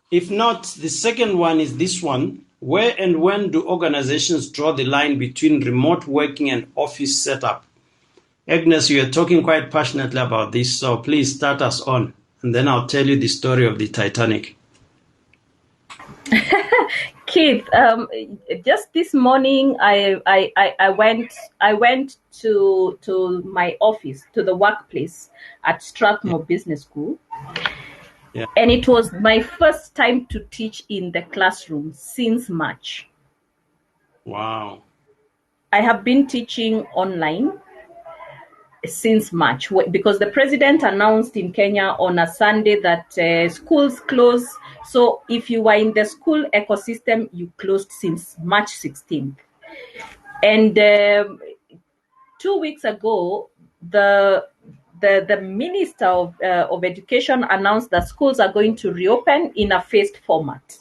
If not, the second one is this one. Where and when do organizations draw the line between remote working and office setup? Agnes, you are talking quite passionately about this, so please start us on, and then I'll tell you the story of the Titanic. Keith, just this morning, I went to my office, to the workplace at Yeah. Strathmore Business School, Yeah. and it was my first time to teach in the classroom since March. Wow. I have been teaching online since March because the president announced in Kenya on a Sunday that schools close. So if you were in the school ecosystem, you closed since March 16th. And 2 weeks ago, the minister of education announced that schools are going to reopen in a phased format.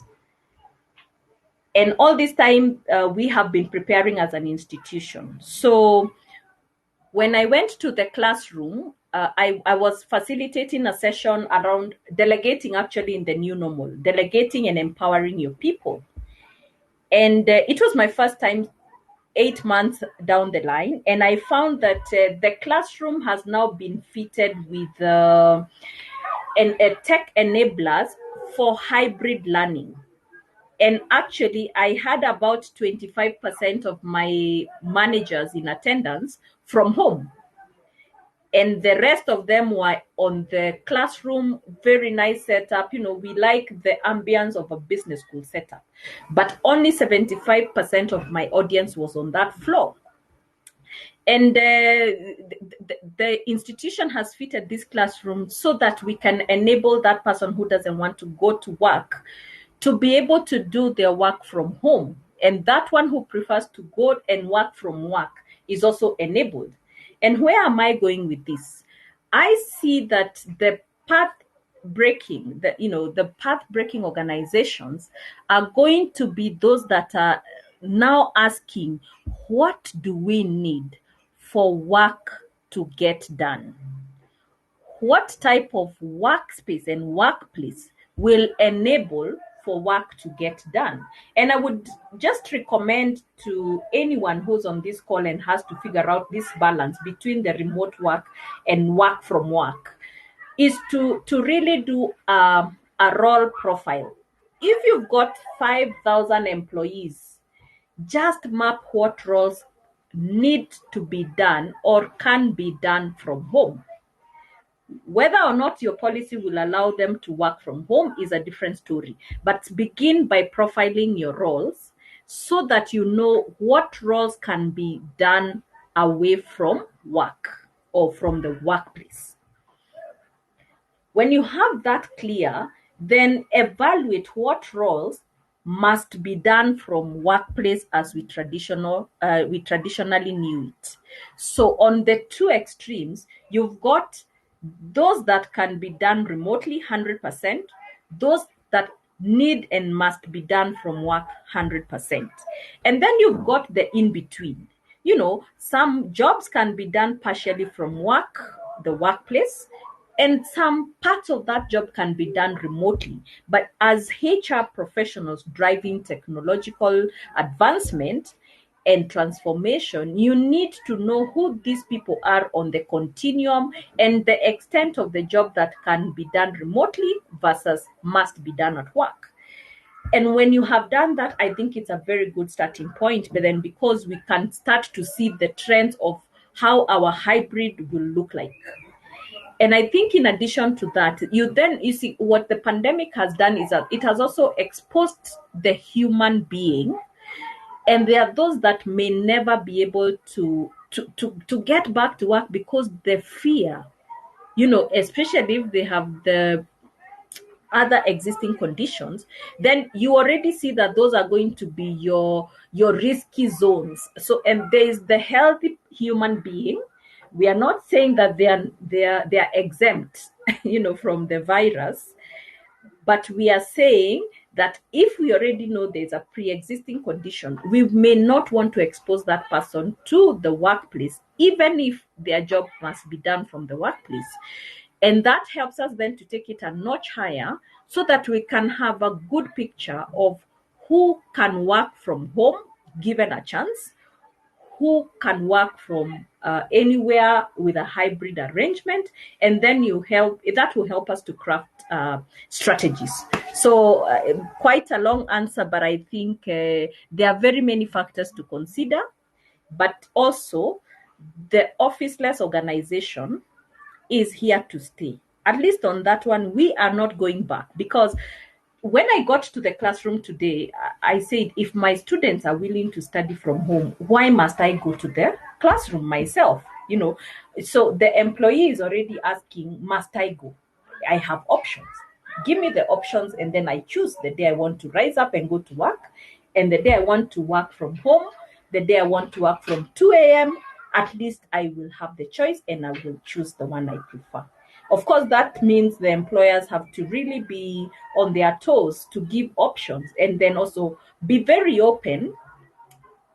And all this time, we have been preparing as an institution. So when I went to the classroom, I was facilitating a session around delegating, actually, in the new normal, delegating and empowering your people. And it was my first time 8 months down the line, and I found that the classroom has now been fitted with tech enablers for hybrid learning. And actually, I had about 25% of my managers in attendance from home, and the rest of them were on the classroom. Very nice setup. We like the ambience of a business school setup, but only 75% of my audience was on that floor. And the institution has fitted this classroom so that we can enable that person who doesn't want to go to work to be able to do their work from home, and that one who prefers to go and work from work is also enabled. And where am I going with this? I see that the path breaking, the path breaking organizations are going to be those that are now asking, what do we need for work to get done? What type of workspace and workplace will enable for work to get done? And I would just recommend to anyone who's on this call and has to figure out this balance between the remote work and work from work is to really do a role profile. If you've got 5,000 employees, just map what roles need to be done or can be done from home. Whether or not your policy will allow them to work from home is a different story. But begin by profiling your roles so that you know what roles can be done away from work or from the workplace. When you have that clear, then evaluate what roles must be done from workplace as we traditionally knew it. So on the two extremes, you've got those that can be done remotely 100%, those that need and must be done from work 100%. And then you've got the in between. Some jobs can be done partially from the workplace, and some parts of that job can be done remotely. But as HR professionals driving technological advancement and transformation, you need to know who these people are on the continuum and the extent of the job that can be done remotely versus must be done at work. And when you have done that, I think it's a very good starting point. But then, because we can start to see the trends of how our hybrid will look like. And I think in addition to that, you see what the pandemic has done is that it has also exposed the human being. And there are those that may never be able to get back to work because the fear, especially if they have the other existing conditions, then you already see that those are going to be your risky zones. So, and there is the healthy human being. We are not saying that they are exempt, from the virus, but we are saying that if we already know there's a pre-existing condition, we may not want to expose that person to the workplace, even if their job must be done from the workplace. And that helps us then to take it a notch higher so that we can have a good picture of who can work from home given a chance, who can work from anywhere with a hybrid arrangement, and then that will help us to craft strategies. So quite a long answer, but I think there are very many factors to consider, but also the officeless organization is here to stay. At least on that one, we are not going back, because when I got to the classroom today, I said, if my students are willing to study from home, why must I go to the classroom myself? So the employee is already asking, must I go? I have options. Give me the options, and then I choose the day I want to rise up and go to work, and the day I want to work from home, the day I want to work from 2 a.m. At least I will have the choice, and I will choose the one I prefer. Of course, that means the employers have to really be on their toes to give options, and then also be very open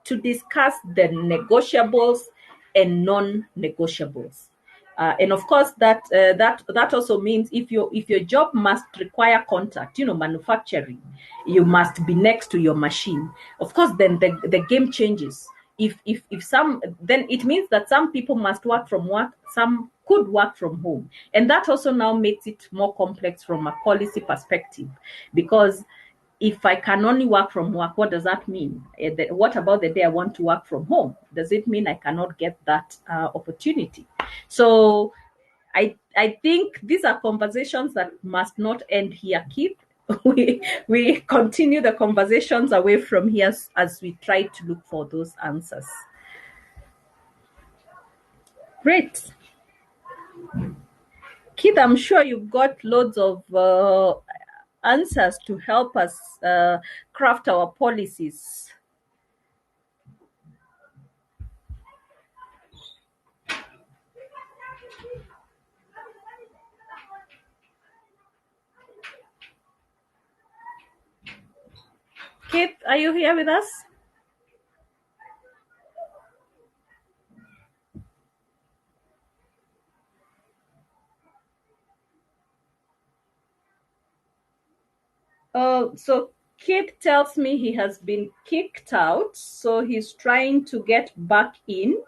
to discuss the negotiables and non-negotiables. And of course, that also means if your job must require contact, manufacturing, you must be next to your machine. Of course, then the game changes. If some, then it means that some people must work from work, some could work from home, and that also now makes it more complex from a policy perspective, because if I can only work from work, what does that mean? What about the day I want to work from home? Does it mean I cannot get that opportunity? So I think these are conversations that must not end here, Keith. We continue the conversations away from here as we try to look for those answers. Great. Keith, I'm sure you've got loads of answers to help us craft our policies. Keith, are you here with us? So Keith tells me he has been kicked out, so he's trying to get back in.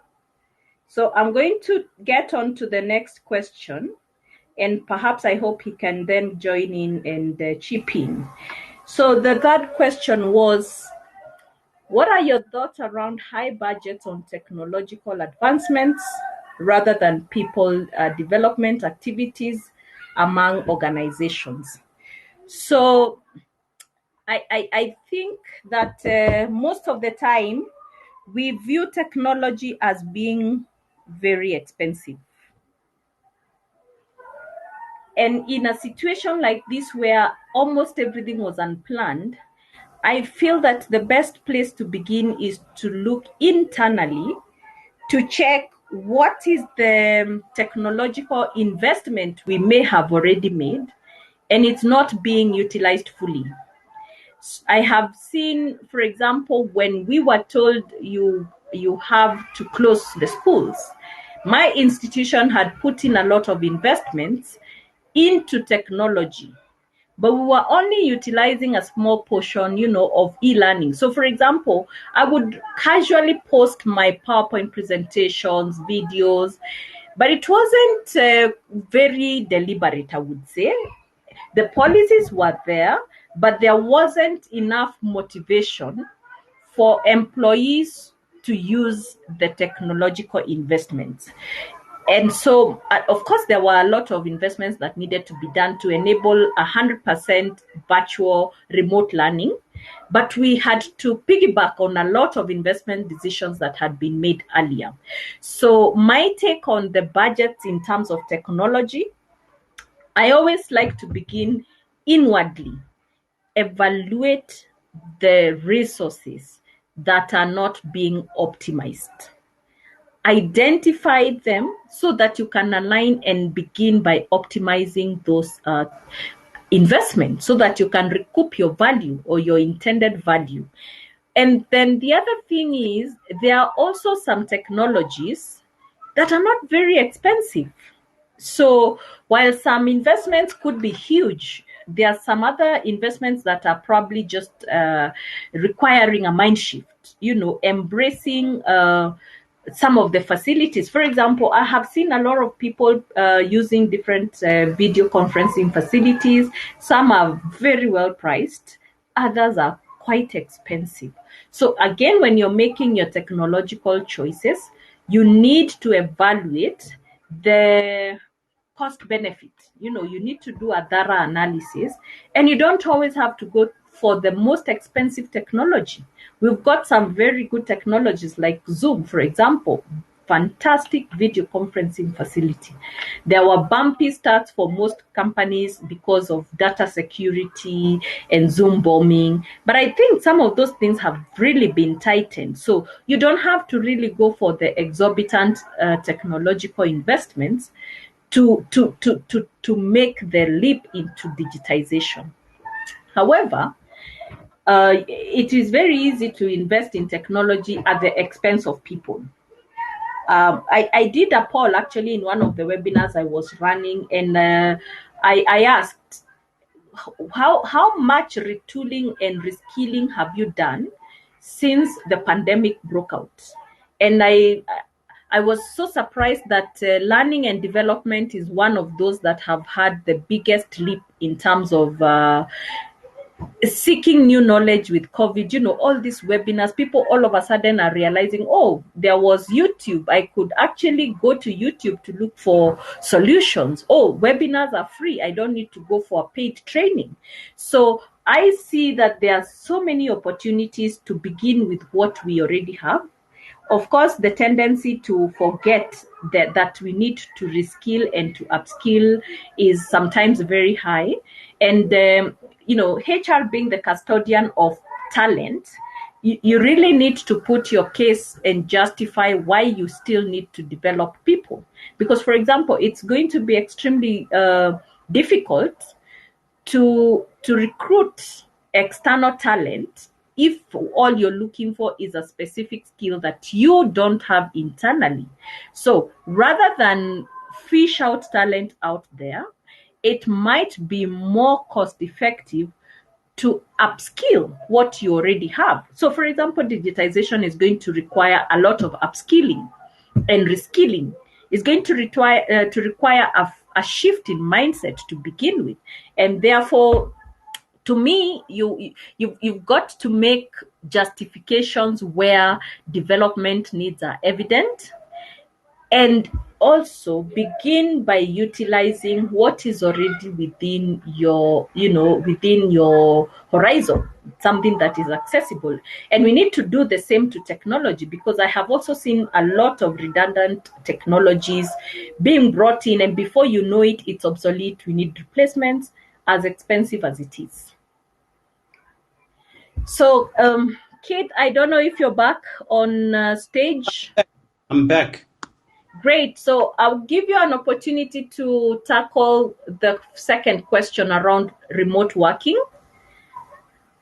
So I'm going to get on to the next question, and perhaps I hope he can then join in and chip in. So the third question was, what are your thoughts around high budgets on technological advancements rather than people development activities among organizations. So I think that most of the time we view technology as being very expensive. And in a situation like this where almost everything was unplanned, I feel that the best place to begin is to look internally to check what is the technological investment we may have already made and it's not being utilized fully. I have seen, for example, when we were told you have to close the schools, my institution had put in a lot of investments into technology, but we were only utilizing a small portion, of e-learning. So, for example, I would casually post my PowerPoint presentations, videos, but it wasn't very deliberate, I would say. The policies were there, but there wasn't enough motivation for employees to use the technological investments. And so, of course, there were a lot of investments that needed to be done to enable 100% virtual remote learning. But we had to piggyback on a lot of investment decisions that had been made earlier. So my take on the budgets in terms of technology, I always like to begin inwardly, evaluate the resources that are not being optimized. Identify them so that you can align and begin by optimizing those investments so that you can recoup your value or your intended value. And then the other thing is there are also some technologies that are not very expensive. So while some investments could be huge, there are some other investments that are probably just requiring a mind shift, embracing some of the facilities. For example, I have seen a lot of people using different video conferencing facilities. Some are very well priced, others are quite expensive. So again, when you're making your technological choices, you need to evaluate the cost benefit. You need to do a thorough analysis, and you don't always have to go for the most expensive technology. We've got some very good technologies like Zoom, for example, fantastic video conferencing facility. There were bumpy starts for most companies because of data security and Zoom bombing, but I think some of those things have really been tightened. So you don't have to really go for the exorbitant technological investments to make the leap into digitization. However, it is very easy to invest in technology at the expense of people. I did a poll actually in one of the webinars I was running, and I asked, how much retooling and reskilling have you done since the pandemic broke out? And I was so surprised that learning and development is one of those that have had the biggest leap in terms of seeking new knowledge with COVID. All these webinars, people all of a sudden are realizing, oh, there was YouTube. I could actually go to YouTube to look for solutions. Oh, webinars are free. I don't need to go for a paid training. So I see that there are so many opportunities to begin with what we already have. Of course, the tendency to forget that we need to reskill and to upskill is sometimes very high. And, HR being the custodian of talent, you really need to put your case and justify why you still need to develop people. Because, for example, it's going to be extremely difficult to recruit external talent if all you're looking for is a specific skill that you don't have internally. So rather than fish out talent out there, it might be more cost effective to upskill what you already have. So for example, digitization is going to require a lot of upskilling and reskilling. It's going to require a shift in mindset to begin with. And therefore, to me, you've got to make justifications where development needs are evident, and also begin by utilizing what is already within your within your horizon, something that is accessible. And we need to do the same to technology, because I have also seen a lot of redundant technologies being brought in, and before you know it, it's obsolete. We need replacements, as expensive as it is. So Kate, I don't know if you're back on stage. I'm back. Great. So I'll give you an opportunity to tackle the second question around remote working.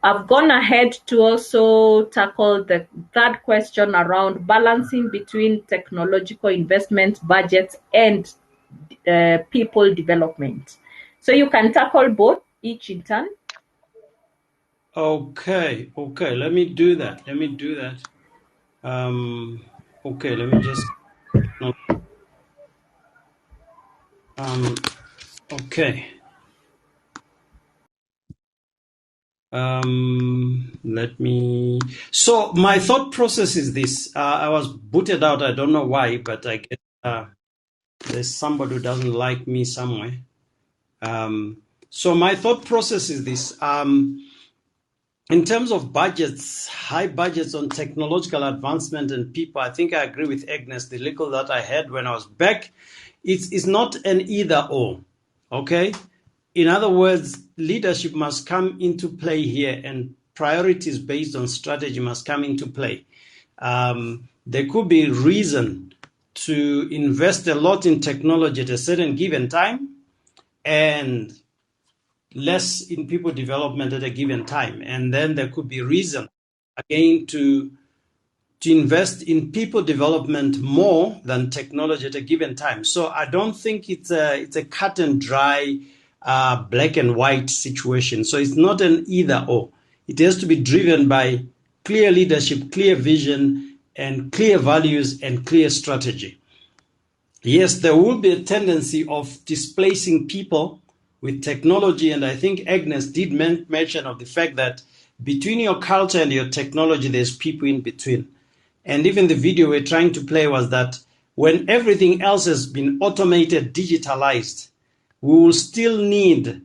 I've gone ahead to also tackle the third question around balancing between technological investment budgets and people development. So you can tackle both, each in turn. Okay. Let me do that. Okay. Let me just. Okay. Let me. So my thought process is this. I was booted out. I don't know why, but I guess there's somebody who doesn't like me somewhere. So my thought process is this. In terms of budgets, high budgets on technological advancement and people, I think I agree with Agnes. The little that I had when I was back, it's not an either or. Okay. In other words, leadership must come into play here, and priorities based on strategy must come into play. There could be reason to invest a lot in technology at a certain given time, and less in people development at a given time. And then there could be reason again to invest in people development more than technology at a given time. So I don't think it's a cut and dry black and white situation. So it's not an either or. It has to be driven by clear leadership, clear vision, and clear values and clear strategy. Yes, there will be a tendency of displacing people with technology, and I think Agnes did mention of the fact that between your culture and your technology, there's people in between. And even the video we're trying to play was that when everything else has been automated, digitalized, we will still need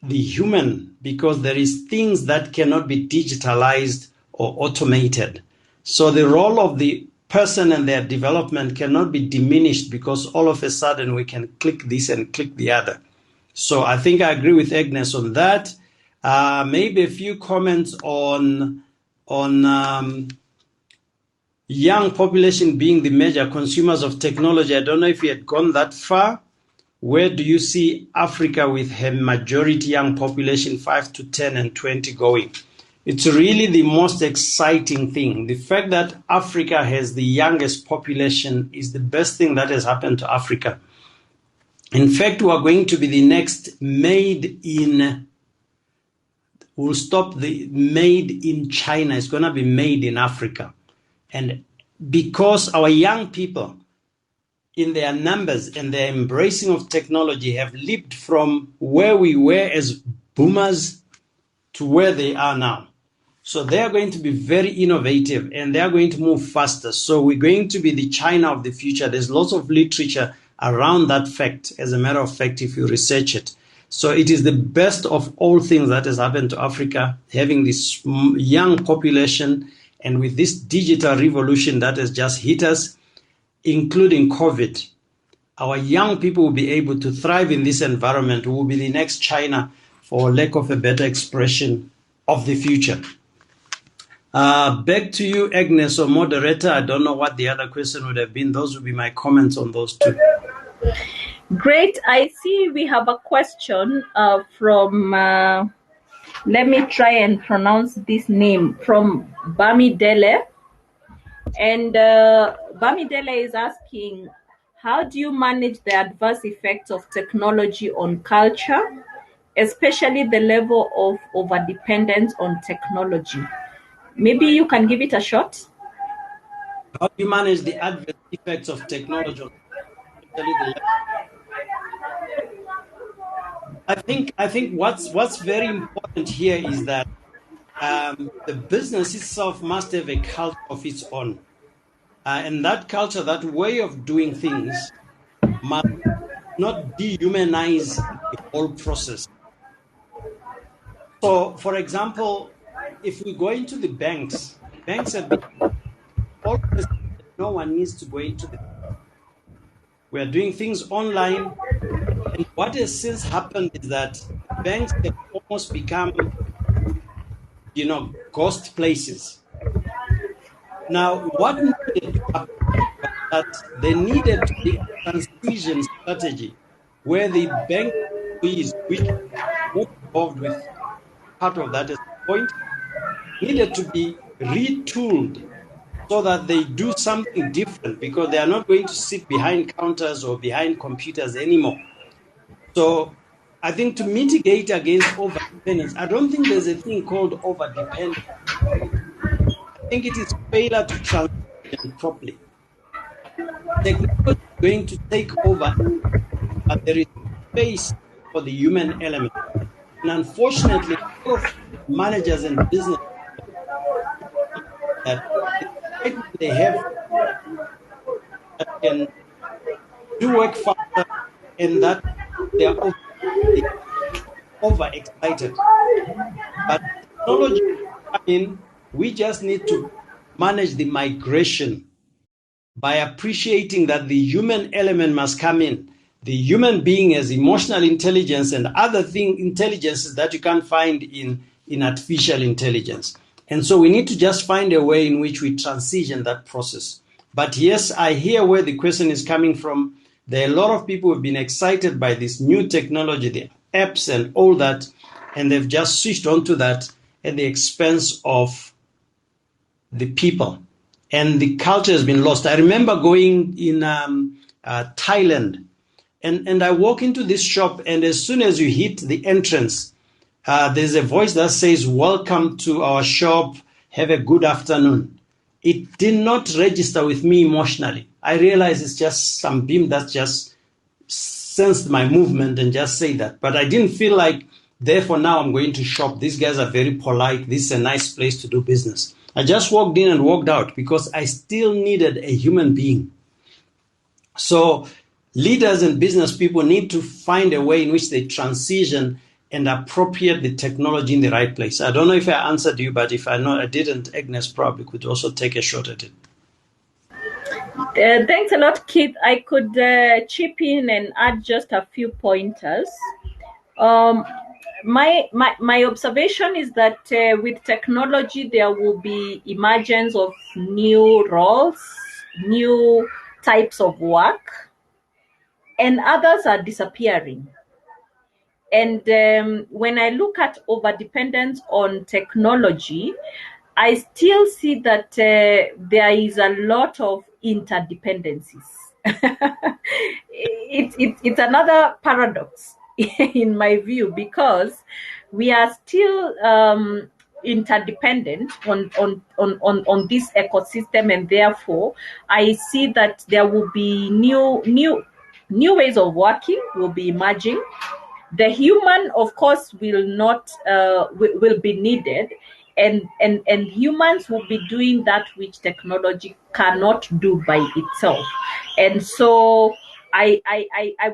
the human, because there is things that cannot be digitalized or automated. So the role of the person and their development cannot be diminished because all of a sudden we can click this and click the other. So I think I agree with Agnes on that. Maybe a few comments on young population being the major consumers of technology. I don't know if you had gone that far. Where do you see Africa with a majority young population, 5 to 10 and 20 going? It's really the most exciting thing. The fact that Africa has the youngest population is the best thing that has happened to Africa. In fact, we are going to be the next we'll stop the made in China. It's going to be made in Africa. And because our young people, in their numbers and their embracing of technology, have leaped from where we were as boomers to where they are now. So they are going to be very innovative and they are going to move faster. So we're going to be the China of the future. There's lots of literature around that fact, as a matter of fact, if you research it. So it is the best of all things that has happened to Africa, having this young population, and with this digital revolution that has just hit us, including COVID, our young people will be able to thrive in this environment. We will be the next China, for lack of a better expression, of the future. Back to you, Agnes, or moderator. I don't know what the other question would have been. Those would be my comments on those two. Great. I see we have a question from, let me try and pronounce this name, from Bamidele. And Bamidele is asking, how do you manage the adverse effects of technology on culture, especially the level of overdependence on technology? Maybe you can give it a shot. How do you manage the adverse effects of technology on I think what's very important here is that the business itself must have a culture of its own. And that culture, that way of doing things, must not dehumanize the whole process. So, for example, if we go into the banks have been always said that no one needs to go into the. We are doing things online, and what has since happened is that banks have almost become, ghost places. Now, what needed to happen was that there needed to be a transition strategy where the bank employees, which were not involved with part of that as a point, needed to be retooled so that they do something different, because they are not going to sit behind counters or behind computers anymore. So I think to mitigate against overdependence, I don't think there's a thing called overdependence. I think it is failure to transition properly. Technology is going to take over, but there is space for the human element. And unfortunately, a lot of managers and business that they have that can do work faster and that they are overexcited. But technology, we just need to manage the migration by appreciating that the human element must come in. The human being has emotional intelligence and other intelligences that you can't find in artificial intelligence. And so we need to just find a way in which we transition that process. But yes, I hear where the question is coming from. There are a lot of people who have been excited by this new technology, the apps and all that, and they've just switched onto that at the expense of the people. And the culture has been lost. I remember going in Thailand, and I walk into this shop, and as soon as you hit the entrance, there's a voice that says, "Welcome to our shop, have a good afternoon." It did not register with me emotionally. I realized it's just some beam that just sensed my movement and just say that. But I didn't feel like, therefore now I'm going to shop. These guys are very polite. This is a nice place to do business. I just walked in and walked out because I still needed a human being. So leaders and business people need to find a way in which they transition and appropriate the technology in the right place. I don't know if I answered you, but if I didn't, Agnes probably could also take a shot at it. Thanks a lot, Keith. I could chip in and add just a few pointers. My observation is that with technology, there will be emergence of new roles, new types of work, and others are disappearing. And when I look at overdependence on technology, I still see that there is a lot of interdependencies. It's another paradox in my view, because we are still interdependent on this ecosystem, and therefore I see that there will be new ways of working will be emerging. The human, of course, will not will be needed, and humans will be doing that which technology cannot do by itself. And so I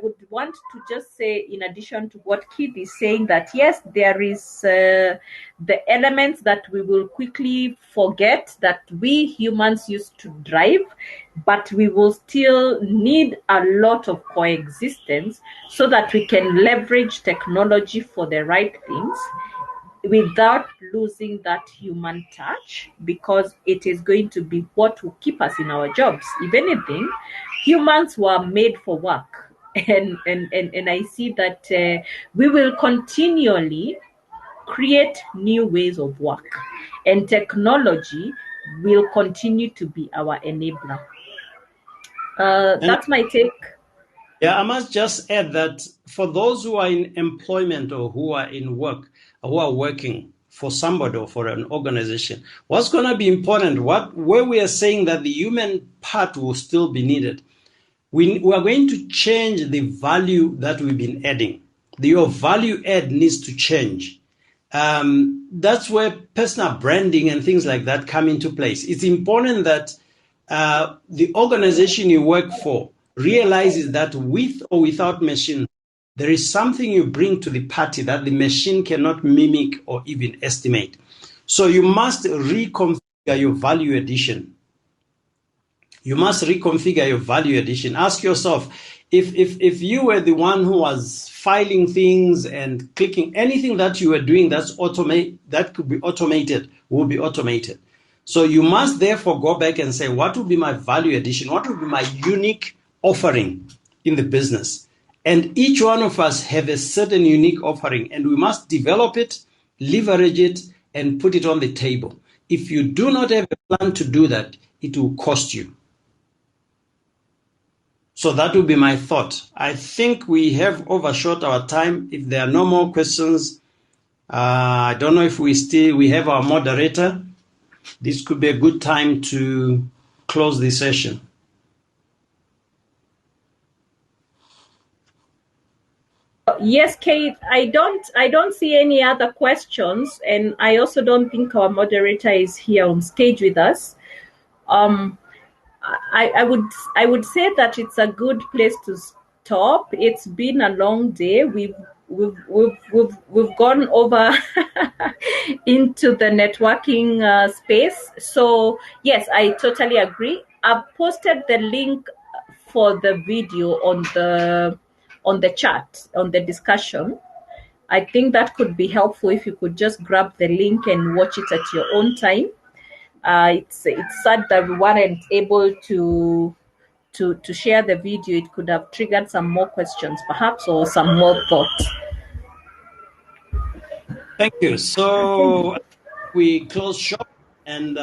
would want to just say, in addition to what Keith is saying, that yes, there is the elements that we will quickly forget that we humans used to drive, but we will still need a lot of coexistence so that we can leverage technology for the right things without losing that human touch, because it is going to be what will keep us in our jobs. If anything, humans were made for work, and I see that we will continually create new ways of work, and technology will continue to be our enabler. That's my take. Yeah, I must just add that for those who are in employment or who are in work, who are working for somebody or for an organization, what's going to be important, where we are saying that the human part will still be needed, we are going to change the value that we've been adding. Your value add needs to change. That's where personal branding and things like that come into place. It's important that the organization you work for realizes that with or without machine, there is something you bring to the party that the machine cannot mimic or even estimate. So you must reconfigure your value addition. You must reconfigure your value addition. Ask yourself, if you were the one who was filing things and clicking, anything that you were doing that could be automated will be automated. So you must therefore go back and say, what would be my value addition? What would be my unique offering in the business? And each one of us have a certain unique offering, and we must develop it, leverage it, and put it on the table. If you do not have a plan to do that, it will cost you. So that would be my thought. I think we have overshot our time. If there are no more questions, I don't know if we have our moderator. This could be a good time to close the session. Yes, Kate, I don't see any other questions, and I also don't think our moderator is here on stage with us. I would say that it's a good place to stop. It's been a long day. We've gone over into the networking space. So yes, I totally agree. I've posted the link for the video on the chat, on the discussion. I think that could be helpful if you could just grab the link and watch it at your own time. It's sad that we weren't able to share the video. It could have triggered some more questions, perhaps, or some more thoughts. Thank you. So we close shop and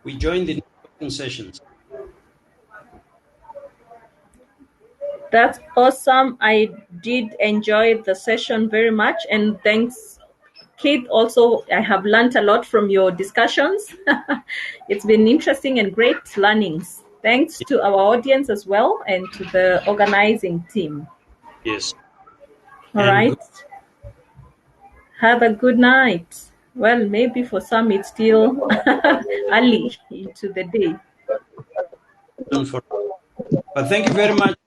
we join the networking sessions. That's awesome. I did enjoy the session very much, and thanks, Kate. Also, I have learned a lot from your discussions. It's been interesting and great learnings. Thanks to our audience as well, and to the organizing team. Yes. All right. Have a good night. Well, maybe for some it's still early into the day. But thank you very much.